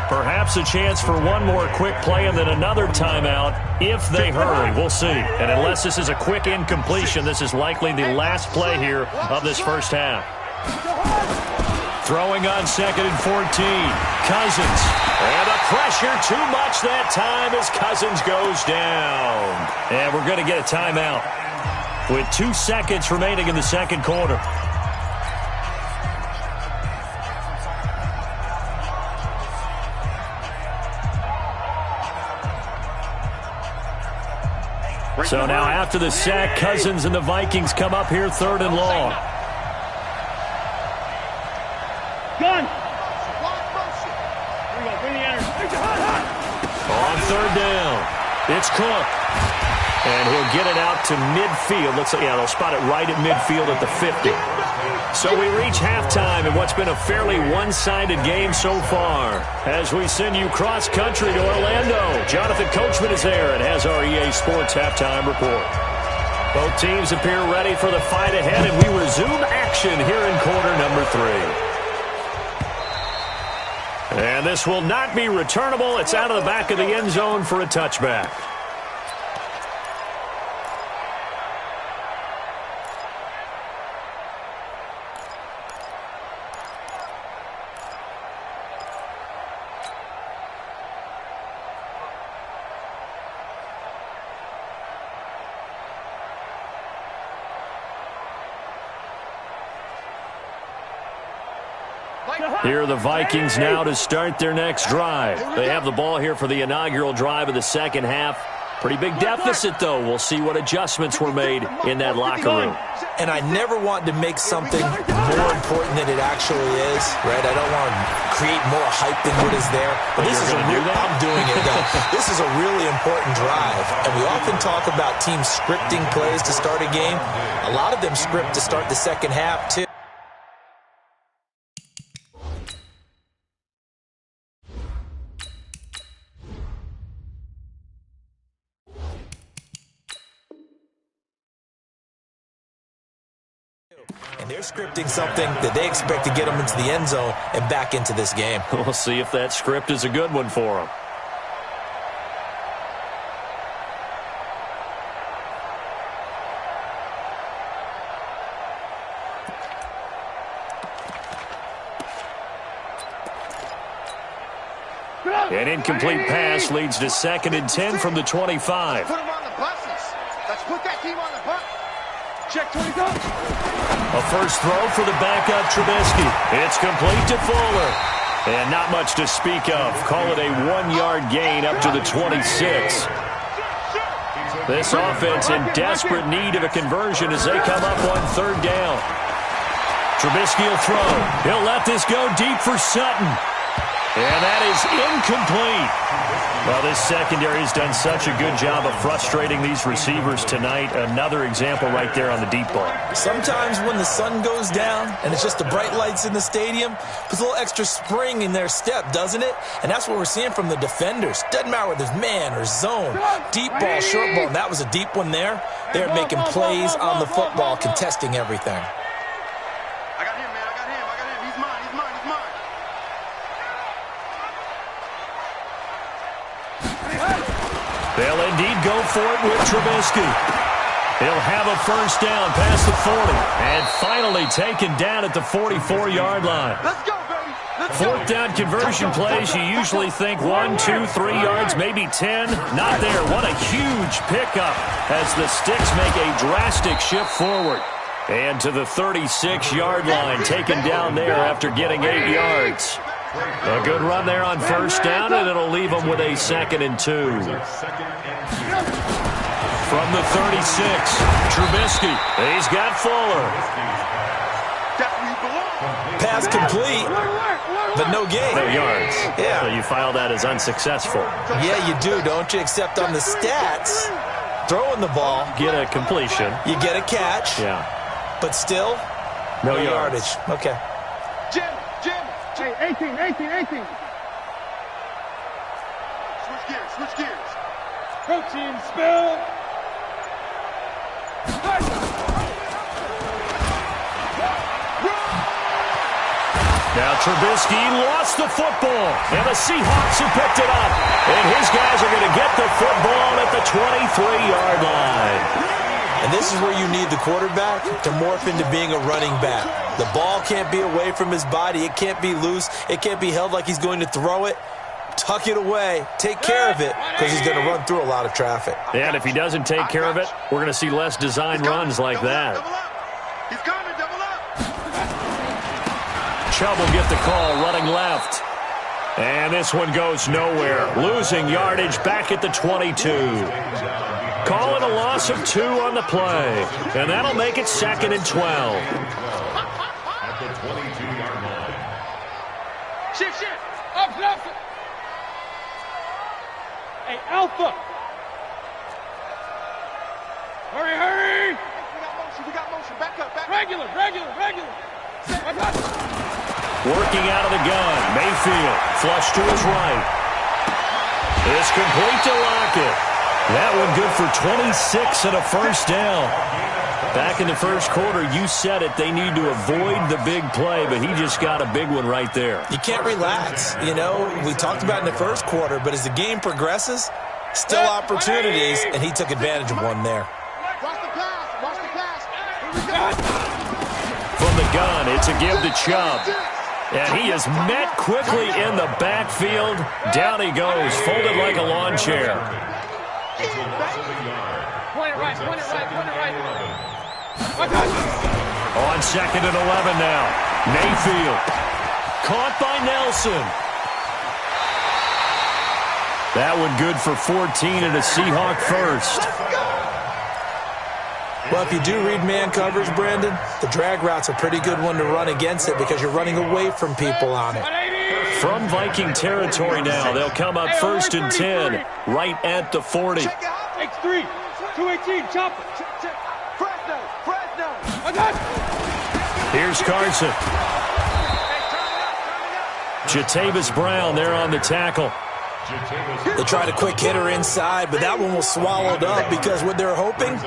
Perhaps a chance for one more quick play and then another timeout if they hurry. We'll see. And unless this is a quick incompletion, this is likely the last play here of this first half. Throwing on 2nd and 14. Cousins. And the pressure too much that time as Cousins goes down. And we're going to get a timeout with 2 seconds remaining in the second quarter. So now after the sack, Cousins and the Vikings come up here 3rd and long. Gun. On 3rd down, it's Cook. And he'll get it out to midfield. Looks like, yeah, they'll spot it right at midfield at the 50. So we reach halftime in what's been a fairly one-sided game so far. As we send you cross-country to Orlando, Jonathan Coachman is there and has our EA Sports halftime report. Both teams appear ready for the fight ahead, and we resume action here in quarter number 3. And this will not be returnable. It's out of the back of the end zone for a touchback. Here are the Vikings now to start their next drive. They have the ball here for the inaugural drive of the second half. Pretty big deficit, though. We'll see what adjustments were made in that locker room. And I never want to make something more important than it actually is, right? I don't want to create more hype than what is there. But this is I'm doing it, though. This is a really important drive. And we often talk about teams scripting plays to start a game. A lot of them script to start the second half, too. And they're scripting something that they expect to get them into the end zone and back into this game. We'll see if that script is a good one for them. An incomplete pass leads to 2nd and 10 from the 25. Put them on the buses. Let's put that team on the bus. Check 20. A first throw for the backup Trubisky. It's complete to Fuller. And not much to speak of. Call it a 1-yard gain up to the 26. This offense in desperate need of a conversion as they come up on 3rd down. Trubisky will throw. He'll let this go deep for Sutton. And that is incomplete. Well, this secondary has done such a good job of frustrating these receivers tonight. Another example right there on the deep ball. Sometimes when the sun goes down and it's just the bright lights in the stadium, puts a little extra spring in their step, doesn't it? And that's what we're seeing from the defenders. Doesn't matter whether it's man or zone, deep ball, short ball. And that was a deep one there. They're making plays on the football, contesting everything. I got him, man. I got him. He's mine. They'll indeed go for it with Trubisky. He'll have a first down past the 40. And finally taken down at the 44-yard line. Let's go, baby. Let's 4th down conversion plays, you usually think 1, 2, 3 yards, maybe 10. Not there. What a huge pickup as the Sticks make a drastic shift forward. And to the 36-yard line, taken down there after getting 8 yards. A good run there on first down, and it'll leave them with a 2nd and 2. From the 36, Trubisky. He's got Fuller. Pass complete, but no gain. No yards. Yeah. So you file that as unsuccessful. Yeah, you do, don't you? Except on the stats, throwing the ball. Get a completion. You get a catch. Yeah. But still, no yardage. Okay. Jim. Hey, 18. Switch gears. Protein spill. Now Trubisky lost the football, and the Seahawks have picked it up. And his guys are going to get the football at the 23-yard line. And this is where you need the quarterback to morph into being a running back. The ball can't be away from his body. It can't be loose. It can't be held like he's going to throw it. Tuck it away. Take care of it because he's going to run through a lot of traffic. Yeah, and if he doesn't take care of it, we're going to see less design runs like that. He's coming, double up. Chubb will get the call running left. And this one goes nowhere. Losing yardage back at the 22. Call it a loss of 2 on the play. And that'll make it 2nd and 12. At the 22-yard line. Shift. Up. Hey, Alpha. Hurry. We got motion. Back up. Regular. Working out of the gun. Mayfield. Flush to his right. It's complete to Lockett. That one good for 26 and a first down. Back in the first quarter, you said it. They need to avoid the big play, but he just got a big one right there. You can't relax. You know, we talked about in the first quarter, but as the game progresses, still opportunities, and he took advantage of one there. Watch the pass. Here we go. From the gun, it's a give to Chubb. And he is met quickly in the backfield. Down he goes, folded like a lawn chair. Point it right. On 2nd and 11 now. Mayfield. Caught by Nelson. That one good for 14 and a Seahawk first. Well, if you do read man coverage, Brandon, the drag route's a pretty good one to run against it because you're running away from people on it. From Viking territory now, they'll come up 1st and 10, right at the 40. X3, 218, chopper. Fresno. Here's Carson. Jatavis Brown there on the tackle. They tried a quick hitter inside, but that one was swallowed up because what they're hoping,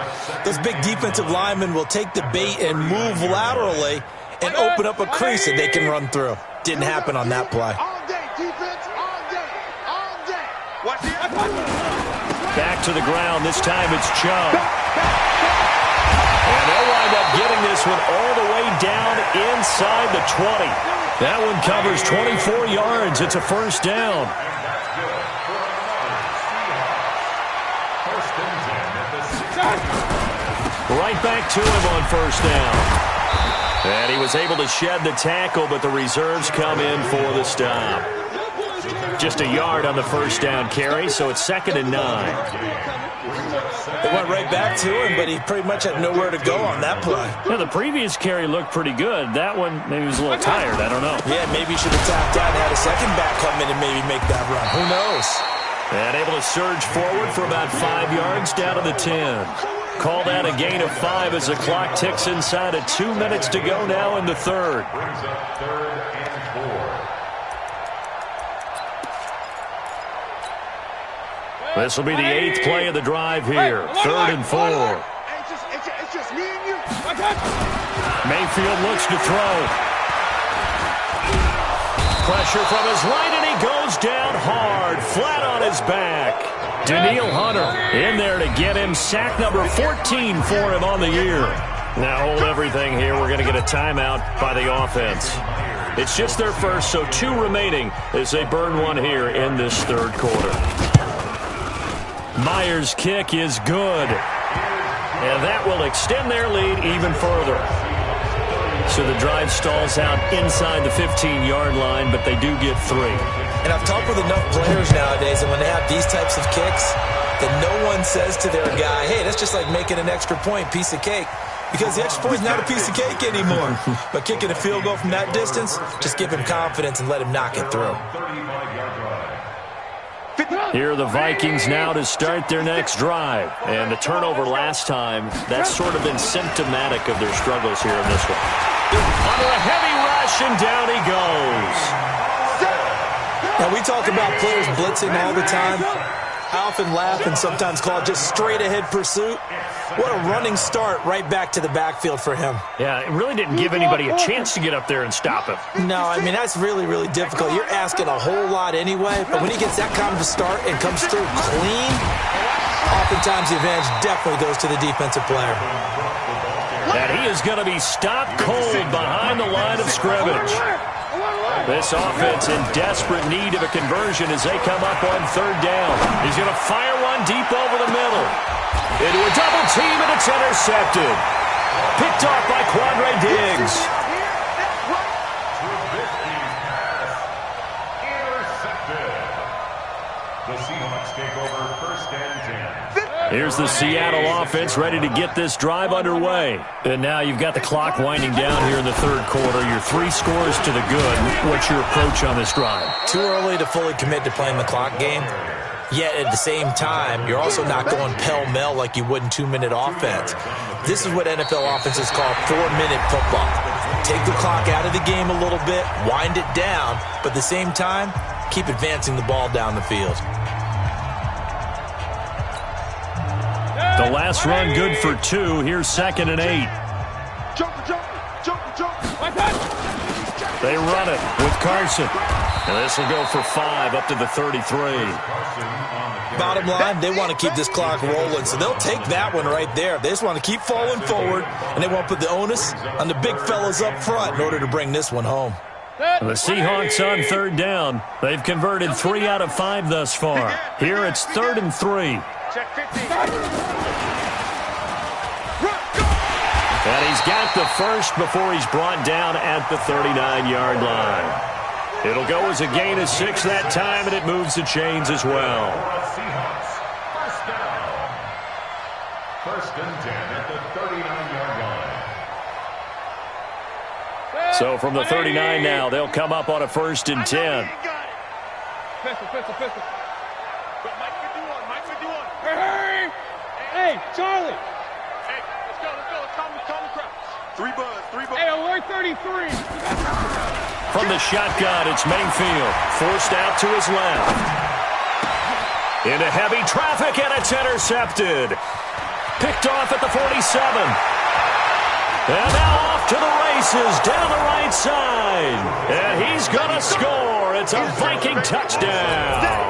those big defensive linemen will take the bait and move laterally and open up a crease that they can run through. Didn't happen on that play. All day, defense, all day. Watch the Back to the ground. This time it's Chubb. And they'll wind up getting this one all the way down inside the 20. That one covers 24 yards. It's a first down. Right back to him on first down. And he was able to shed the tackle, but the reserves come in for the stop. Just a yard on the first down carry, so it's 2nd and 9. It went right back to him, but he pretty much had nowhere to go on that play. Yeah, the previous carry looked pretty good. That one, maybe he was a little tired. I don't know. Yeah, maybe he should have tapped out and had a second back come in and maybe make that run. Who knows? And able to surge forward for about 5 yards down to the 10. Call that a gain of 5 as the clock ticks inside of 2 minutes to go now in the third. Brings up 3rd and 4. This will be the 8th play of the drive here. 3rd and 4. It's just me and you. Mayfield looks to throw. Pressure from his right, and he goes down hard, flat on his back. Daniil Hunter in there to get him. Sack number 14 for him on the year. Now hold everything here. We're going to get a timeout by the offense. It's just their first, so 2 remaining as they burn one here in this third quarter. Myers' kick is good. And that will extend their lead even further. So the drive stalls out inside the 15-yard line, but they do get 3. And I've talked with enough players nowadays, and when they have these types of kicks, that no one says to their guy, hey, that's just like making an extra point, piece of cake. Because the extra point's not a piece of cake anymore. But kicking a field goal from that distance, just give him confidence and let him knock it through. Here are the Vikings now to start their next drive. And the turnover last time, that's sort of been symptomatic of their struggles here in this one. Under a heavy rush, and down he goes. Now, we talk about players blitzing all the time. I often laugh and sometimes call it just straight-ahead pursuit. What a running start right back to the backfield for him. Yeah, it really didn't give anybody a chance to get up there and stop him. No, I mean, that's really, really difficult. You're asking a whole lot anyway, but when he gets that kind of a start and comes through clean, Oftentimes, the advantage definitely goes to the defensive player. And he is going to be stopped cold behind the line of scrimmage. This offense in desperate need of a conversion as they come up on third down. He's going to fire one deep over the middle. Into a double team, and it's intercepted. Picked off by Quandre Diggs. The Seahawks take over first and 10. Here's the Seattle offense ready to get this drive underway. And now you've got the clock winding down here in the third quarter. You're 3 scores to the good. What's your approach on this drive? Too early to fully commit to playing the clock game. Yet at the same time, you're also not going pell-mell like you would in 2-minute offense. This is what NFL offenses call 4-minute football. Take the clock out of the game a little bit, wind it down, but at the same time, keep advancing the ball down the field. The last run good for 2. Here's 2nd and 8. They run it with Carson. And this will go for 5 up to the 33. Bottom line, they want to keep this clock rolling, so they'll take that one right there. They just want to keep falling forward, and they want to put the onus on the big fellas up front in order to bring this one home. The Seahawks on third down. They've converted 3 out of 5 thus far. Here it's 3rd and 3. Check 50. And he's got the first before he's brought down at the 39-yard line. It'll go as a gain of 6 that time, and it moves the chains as well. Seahawks, first down. 1st and 10 at the 39-yard line. So from the 39 now, they'll come up on a 1st and 10. Pistol. Hey, Charlie. Hey, let's go. Calm the crowd. 3 buzz. Hey, alert 33. From the shotgun, it's Mayfield. Forced out to his left. Into heavy traffic, and it's intercepted. Picked off at the 47. And now off to the races, down the right side. And he's going to score. It's a Viking touchdown.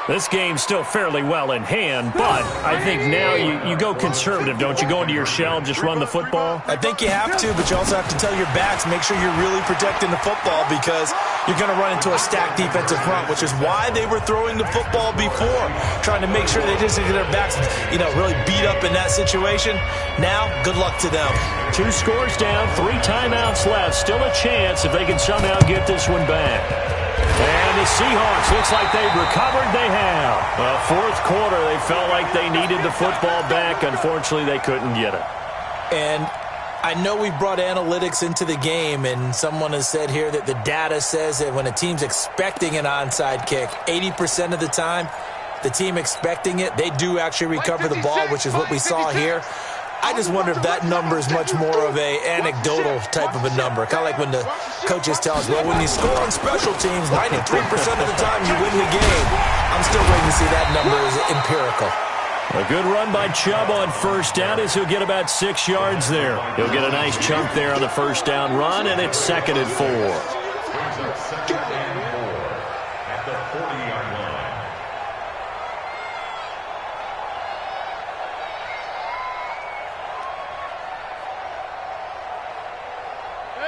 This game's still fairly well in hand, but I think now you go conservative, don't you? Go into your shell and just run the football? I think you have to, but you also have to tell your backs, make sure you're really protecting the football because you're going to run into a stacked defensive front, which is why they were throwing the football before, trying to make sure they just get their backs, really beat up in that situation. Now, good luck to them. 2 scores down, 3 timeouts left. Still a chance if they can somehow get this one back. And the Seahawks, looks like they've recovered. They have. Well, 4th quarter, they felt like they needed the football back. Unfortunately, they couldn't get it. And I know we've brought analytics into the game, and someone has said here that the data says that when a team's expecting an onside kick, 80% of the time, the team expecting it, they do actually recover the ball, which is what we saw here. I just wonder if that number is much more of a anecdotal type of a number. Kind of like when the coaches tell us, well, when you score on special teams, 93% of the time you win the game. I'm still waiting to see that number is empirical. A good run by Chubb on 1st down as he'll get about 6 yards there. He'll get a nice chunk there on the 1st down run, and it's 2nd and 4. Brings up 2nd and 4 at the 40-yard line.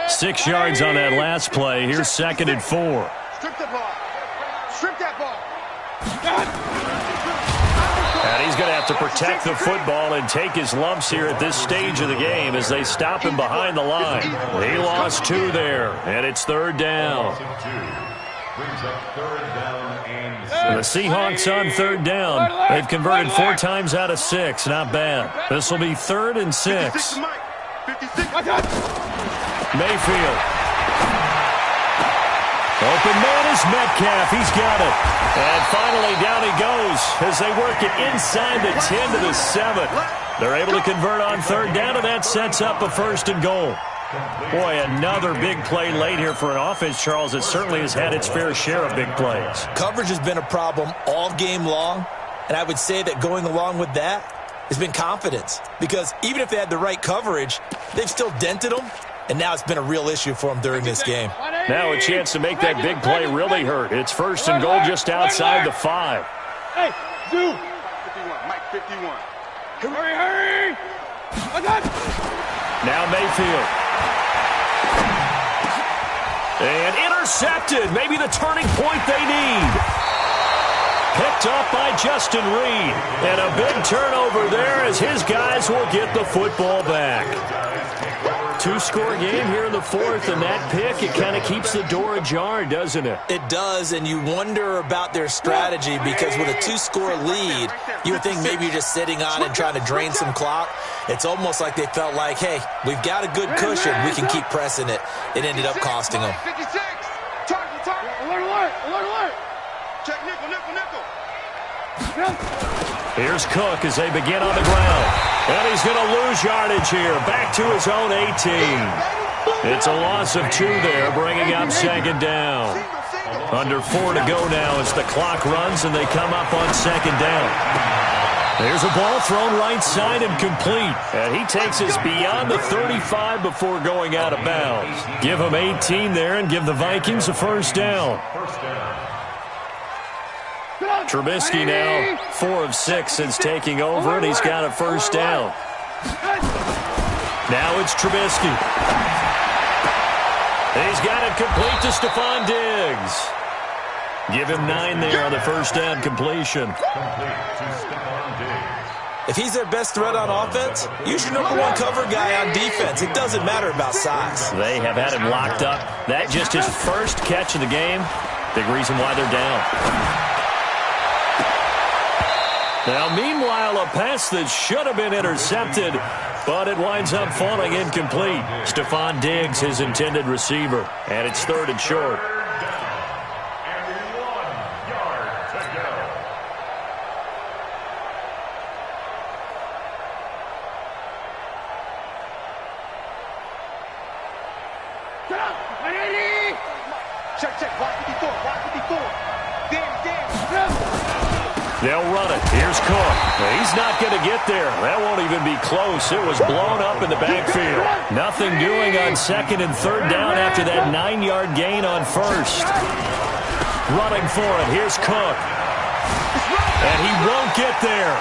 6 yards on that last play. Here's 2nd and 4. Strip that ball. And he's going to have to protect the football and take his lumps here at this stage of the game as they stop him behind the line. He lost 2 there, and it's 3rd down. Brings up 3rd down and 6. The Seahawks on 3rd down. They've converted 4 times out of 6. Not bad. This will be 3rd and 6. Mayfield. Open man is Metcalf. He's got it. And finally down he goes as they work it inside the 10 to the 7. They're able to convert on 3rd down, and that sets up a 1st and goal. Boy, another big play late here for an offense, Charles, that certainly has had its fair share of big plays. Coverage has been a problem all game long, and I would say that going along with that has been confidence. Because even if they had the right coverage, they've still dented them. And now it's been a real issue for him during this game. Now a chance to make that big play really hurt. It's 1st and goal just outside the 5. Hey, Zoo. 51, Mike 51. Hurry, hurry. Now Mayfield. And intercepted. Maybe the turning point they need. Picked up by Justin Reed. And a big turnover there as his guys will get the football back. Two-score game here in the fourth, and that pick, it kind of keeps the door ajar, doesn't it? It does, and you wonder about their strategy because with a two-score lead, you would think maybe you're just sitting on it and trying to drain some clock. It's almost like they felt like, hey, we've got a good cushion. We can keep pressing it. It ended up costing them. 56. Target. Alert, alert, alert, alert. Check nickel, nickel, nickel. Here's Cook as they begin on the ground. And he's going to lose yardage here. Back to his own 18. It's a loss of 2 there, bringing up second down. Under 4 to go now as the clock runs and they come up on second down. There's a ball thrown right side and complete. And he takes us beyond the 35 before going out of bounds. Give him 18 there and give the Vikings a first down. Trubisky now 4 of 6 since taking over, and he's got a first down. Now it's Trubisky. He's got it complete to Stephon Diggs. Give him 9 there on the first down completion. If he's their best threat on offense, use your #1 cover guy on defense. It doesn't matter about size. They have had him locked up. That just his first catch of the game. Big reason why they're down. Now, meanwhile, a pass that should have been intercepted, but it winds up falling incomplete. Stephon Diggs, his intended receiver, and it's 3rd and short. And 1 yard to go. Get up. 180. Check. Block 54. Block 54. Damn. They'll run it. Here's Cook. He's not going to get there. That won't even be close. It was blown up in the backfield. Nothing doing on 2nd and 3rd down after that 9-yard gain on 1st. Running for it. Here's Cook. And he won't get there.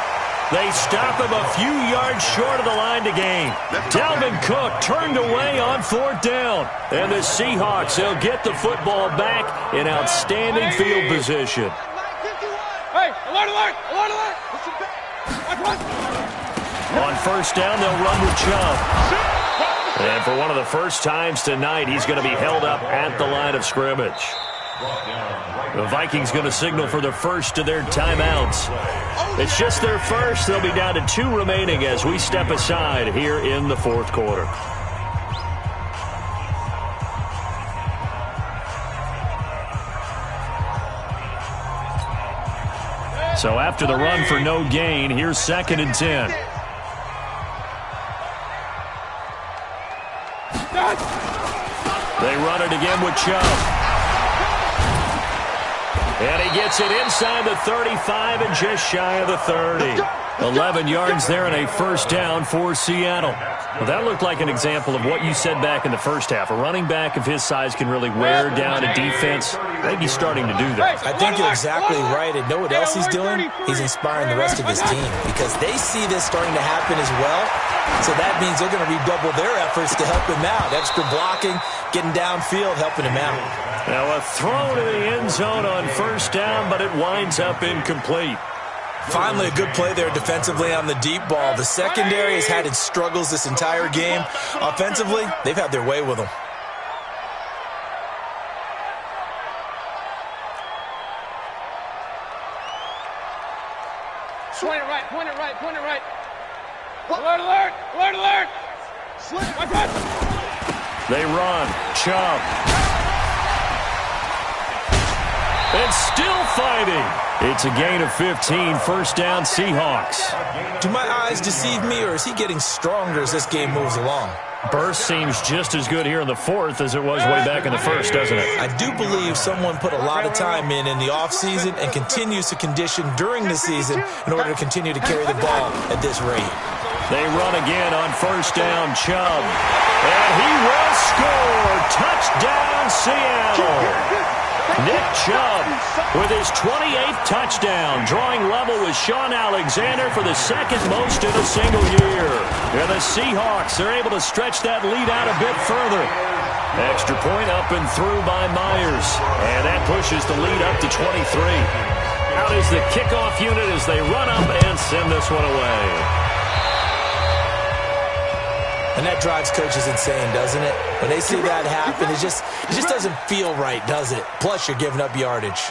They stop him a few yards short of the line to gain. Dalvin Cook turned away on 4th down. And the Seahawks, they'll get the football back in outstanding field position. Hey, alert, alert, alert, alert. Watch. On 1st down, they'll run with Chubb. And for one of the first times tonight, he's going to be held up at the line of scrimmage. The Vikings going to signal for the first of their timeouts. It's just their first. They'll be down to 2 remaining as we step aside here in the 4th quarter. So after the run for no gain, here's 2nd and 10. They run it again with Chubb. And he gets it inside the 35 and just shy of the 30. 11 yards there and a first down for Seattle. Well, that looked like an example of what you said back in the first half. A running back of his size can really wear down a defense. I think he's starting to do that. I think you're exactly right. And know what else he's doing? He's inspiring the rest of his team because they see this starting to happen as well. So that means they're going to redouble their efforts to help him out. Extra blocking, getting downfield, helping him out. Now a throw to the end zone on 1st down, but it winds up incomplete. Finally, a good play there defensively on the deep ball. The secondary has had its struggles this entire game. Offensively, they've had their way with them. Point it right, point it right, point it right. Alert, alert, alert, alert. Watch out. They run. Chubb. And still fighting. It's a gain of 15. First down, Seahawks. Do my eyes deceive me, or is he getting stronger as this game moves along? Burst seems just as good here in the 4th as it was way back in the 1st, doesn't it? I do believe someone put a lot of time in the offseason and continues to condition during the season in order to continue to carry the ball at this rate. They run again on 1st down, Chubb. And he will score. Touchdown, Seattle. Nick Chubb with his 28th touchdown, drawing level with Sean Alexander for the second most in a single year. And the Seahawks are able to stretch that lead out a bit further. Extra point up and through by Myers. And that pushes the lead up to 23. Out is the kickoff unit as they run up and send this one away. And that drives coaches insane, doesn't it? When they see that happen, it just doesn't feel right, does it? Plus, you're giving up yardage.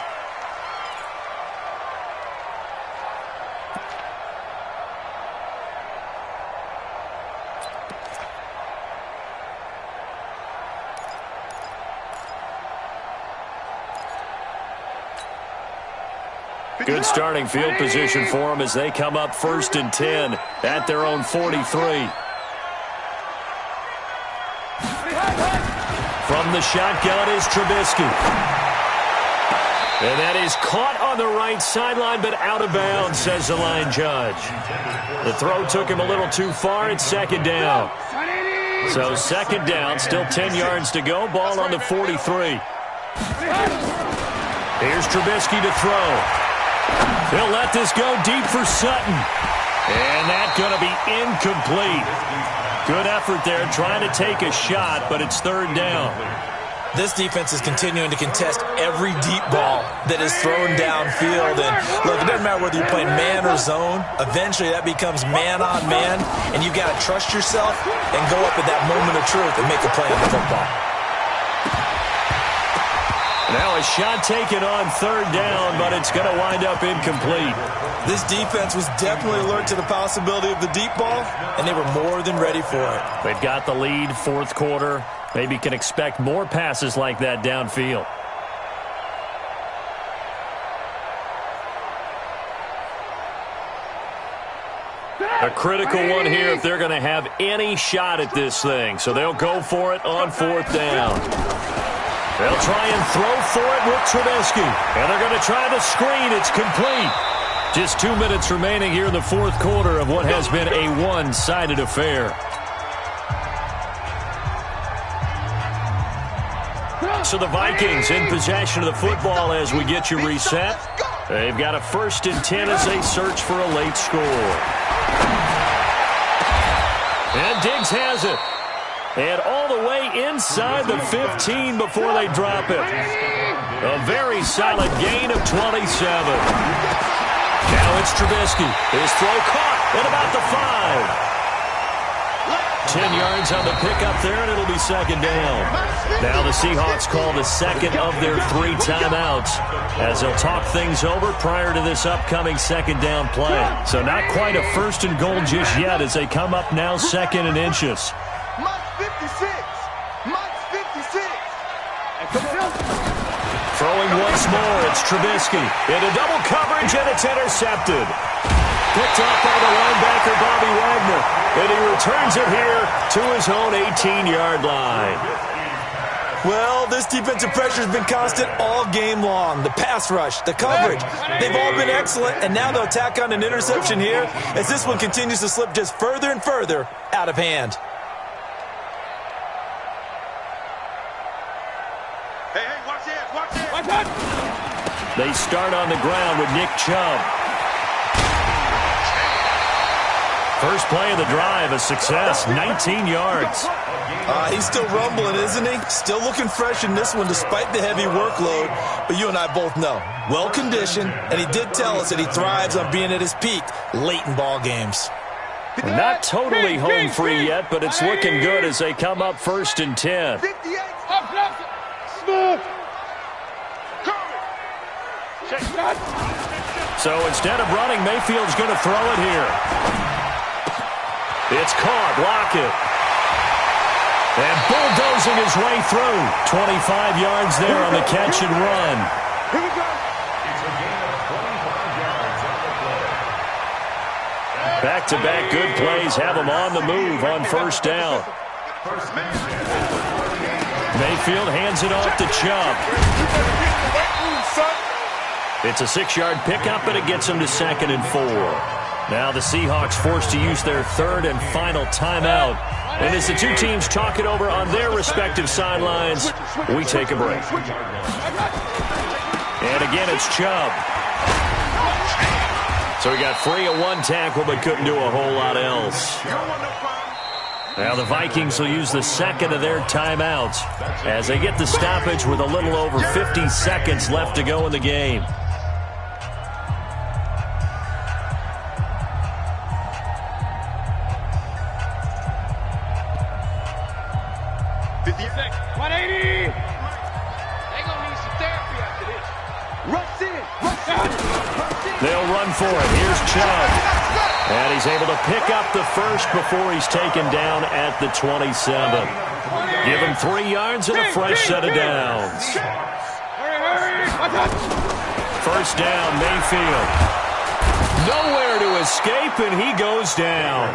Good starting field position for them as they come up 1st and 10 at their own 43. From the shotgun is Trubisky. And that is caught on the right sideline, but out of bounds, says the line judge. The throw took him a little too far. It's 2nd down. So 2nd down, still 10 yards to go. Ball on the 43. Here's Trubisky to throw. He'll let this go deep for Sutton. And that's going to be incomplete. Good effort there, trying to take a shot, but it's 3rd down. This defense is continuing to contest every deep ball that is thrown downfield. And look, it doesn't matter whether you're playing man or zone. Eventually, that becomes man on man, and you've got to trust yourself and go up at that moment of truth and make a play on the football. Now a shot taken on 3rd down, but it's going to wind up incomplete. This defense was definitely alert to the possibility of the deep ball, and they were more than ready for it. They've got the lead, 4th quarter. Maybe can expect more passes like that downfield. A critical one here if they're going to have any shot at this thing. So they'll go for it on 4th down. They'll try and throw for it with Trubisky. And they're going to try the screen. It's complete. Just 2 minutes remaining here in the 4th quarter of what has been a one-sided affair. So the Vikings in possession of the football as we get you reset. They've got a 1st and 10 as they search for a late score. And Diggs has it. And all the way inside the 15 before they drop it. A very solid gain of 27. Now it's Trubisky. His throw caught at about the 5. 10 yards on the pickup there, and it'll be 2nd down. Now the Seahawks call the 2nd of their 3 timeouts as they'll talk things over prior to this upcoming 2nd down play. So not quite a 1st and goal just yet as they come up now 2nd and inches. Throwing once more, it's Trubisky. Into double coverage, and it's intercepted. Picked off by the linebacker, Bobby Wagner. And he returns it here to his own 18-yard line. Well, this defensive pressure has been constant all game long. The pass rush, the coverage, they've all been excellent, and now they'll tack on an interception here as this one continues to slip just further and further out of hand. They start on the ground with Nick Chubb. First play of the drive, a success, 19 yards. He's still rumbling, isn't he? Still looking fresh in this one despite the heavy workload. But you and I both know, well-conditioned, and he did tell us that he thrives on being at his peak late in ball games. Not totally home free yet, but it's looking good as they come up 1st and 10. So instead of running, Mayfield's going to throw it here. It's caught. Lockett. And bulldozing his way through. 25 yards there on the catch and run. Here we go. It's a gain of 25 yards on the play. Back-to-back good plays have them on the move on 1st down. Mayfield hands it off to Chubb. It's a 6-yard pickup, and it gets them to 2nd and 4. Now the Seahawks forced to use their 3rd and final timeout. And as the two teams talk it over on their respective sidelines, we take a break. And again, it's Chubb. So he got free of one tackle, but couldn't do a whole lot else. Now the Vikings will use the second of their timeouts as they get the stoppage with a little over 50 seconds left to go in the game. They'll run for it. Here's Chubb. And he's able to pick up the first before he's taken down at the 27. Give him 3 yards and a fresh set of downs. First down, Mayfield. Nowhere to escape, and he goes down.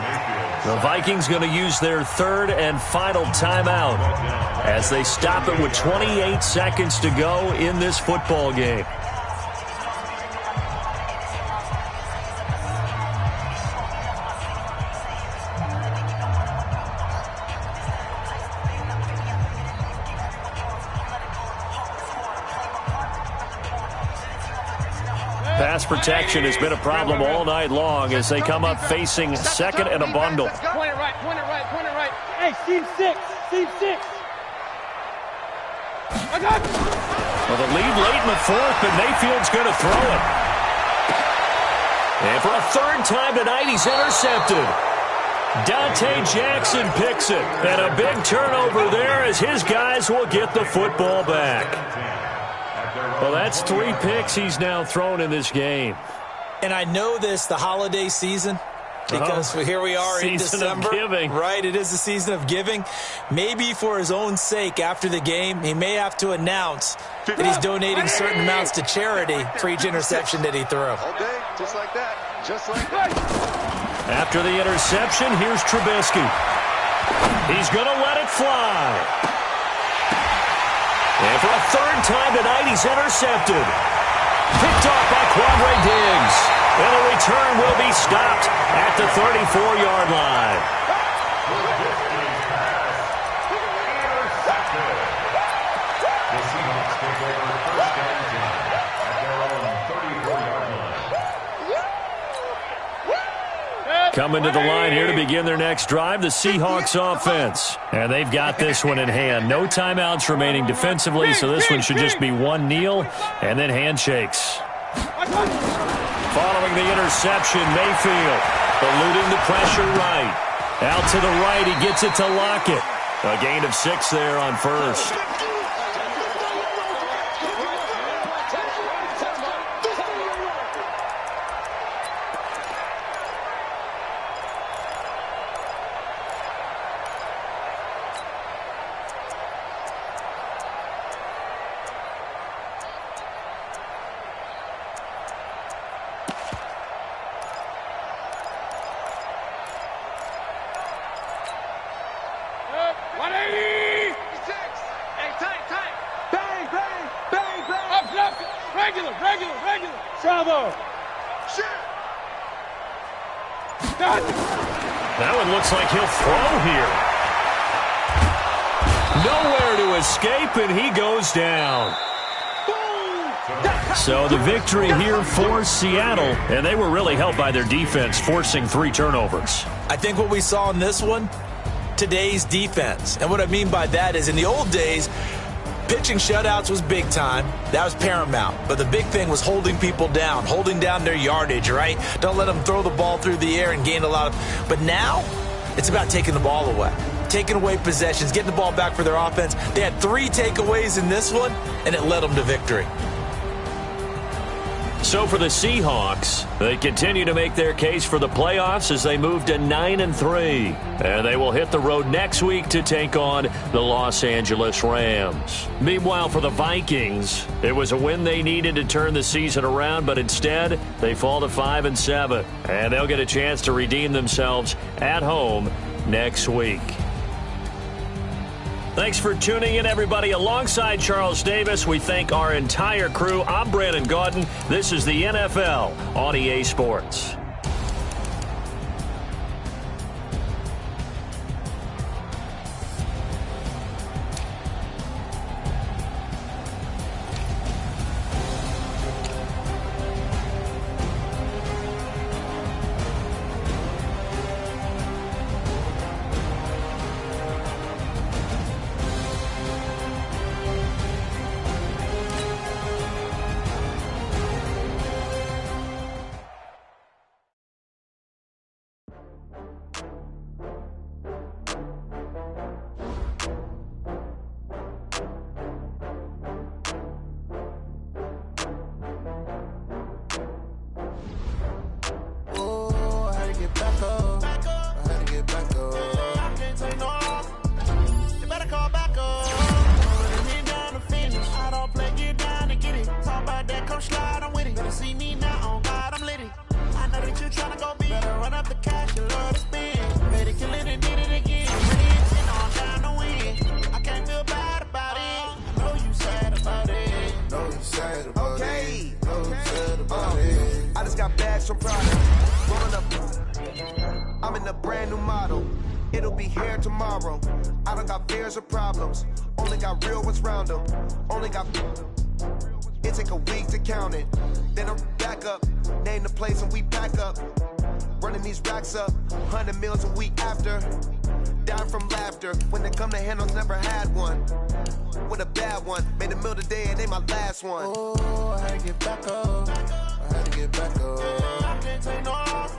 The Vikings going to use their third and final timeout as they stop it with 28 seconds to go in this football game. Pass protection has been a problem all night long as they come up facing second and a bundle. Point it right, point it right, point it right. Hey, seam 6, seam 6. Well, the lead late in the fourth, but Mayfield's going to throw it. And for a third time tonight, he's intercepted. Dante Jackson picks it. And a big turnover there as his guys will get the football back. Well, that's 3 picks he's now thrown in this game. And I know this, the holiday season, because here we are in December. Season of giving. Right, it is the season of giving. Maybe for his own sake after the game, he may have to announce that he's donating certain amounts to charity for each interception that he threw. All day, just like that, just like that. After the interception, here's Trubisky. He's going to let it fly. And for a third time tonight, he's intercepted. Picked off by Quandre Diggs. And the return will be stopped at the 34-yard line. The Seahawks take over first and 10 at their own 34-yard line. Coming to the line here to begin their next drive, the Seahawks offense. And they've got this one in hand. No timeouts remaining defensively, so this one should just be one kneel and then handshakes. Following the interception, Mayfield eluding the pressure right. Out to the right, he gets it to Lockett. A gain of 6 there on first. That one looks like he'll throw here. Nowhere to escape, and he goes down. So the victory here for Seattle, and they were really helped by their defense, forcing 3 turnovers. I think what we saw in this one, today's defense. And what I mean by that is in the old days, pitching shutouts was big time. That was paramount. But the big thing was holding people down, holding down their yardage, right? Don't let them throw the ball through the air and gain a lot of... But now, it's about taking the ball away. Taking away possessions, getting the ball back for their offense. They had 3 takeaways in this one, and it led them to victory. So for the Seahawks, they continue to make their case for the playoffs as they move to 9-3. And they will hit the road next week to take on the Los Angeles Rams. Meanwhile, for the Vikings, it was a win they needed to turn the season around, but instead, they fall to 5-7. And they'll get a chance to redeem themselves at home next week. Thanks for tuning in, everybody. Alongside Charles Davis, we thank our entire crew. I'm Brandon Gaudin. This is the NFL on EA Sports. brand new model. It'll be here tomorrow. I don't got fears or problems. Only got real ones round them. Only got... It take a week to count it. Then I'm back up. Name the place and we pack up. Running these racks up. 100 meals a week after. Dying from laughter. When they come to handles, never had one. With a bad one. Made a meal today and they my last one. Oh, I had to get back up. I had to get back up. I can't take no off.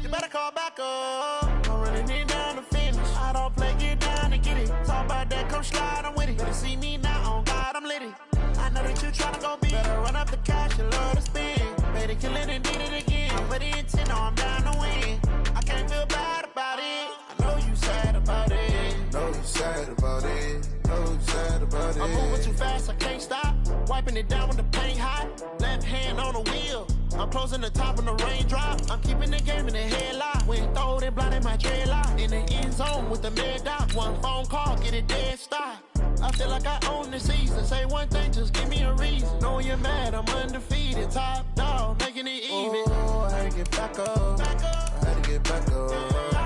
You better call back up. I'm running it down to finish. I don't play, get down and get it. Talk about that, come slide, I'm with it. Better see me now, on God, I'm litty. I know that you tryna go big. Better run up the cash, you love to spend. Better kill it and need it again. I'm with the intent, no, I'm down to win. I can't feel bad about it. I know you sad about it. Know you sad about it. Know you sad about it. I'm moving too fast, I can't stop. Wiping it down with the paint hot. Left hand on the wheel. I'm closing the top on the raindrop. I'm keeping the game in the headlock. When throwed and blinded my dreadlock. In the end zone with the mad dot. One phone call, get it dead stop. I feel like I own the season. Say one thing, just give me a reason. Knowing you're mad, I'm undefeated. Top dog, making it even. Oh, I had to get back up. I had to get back up.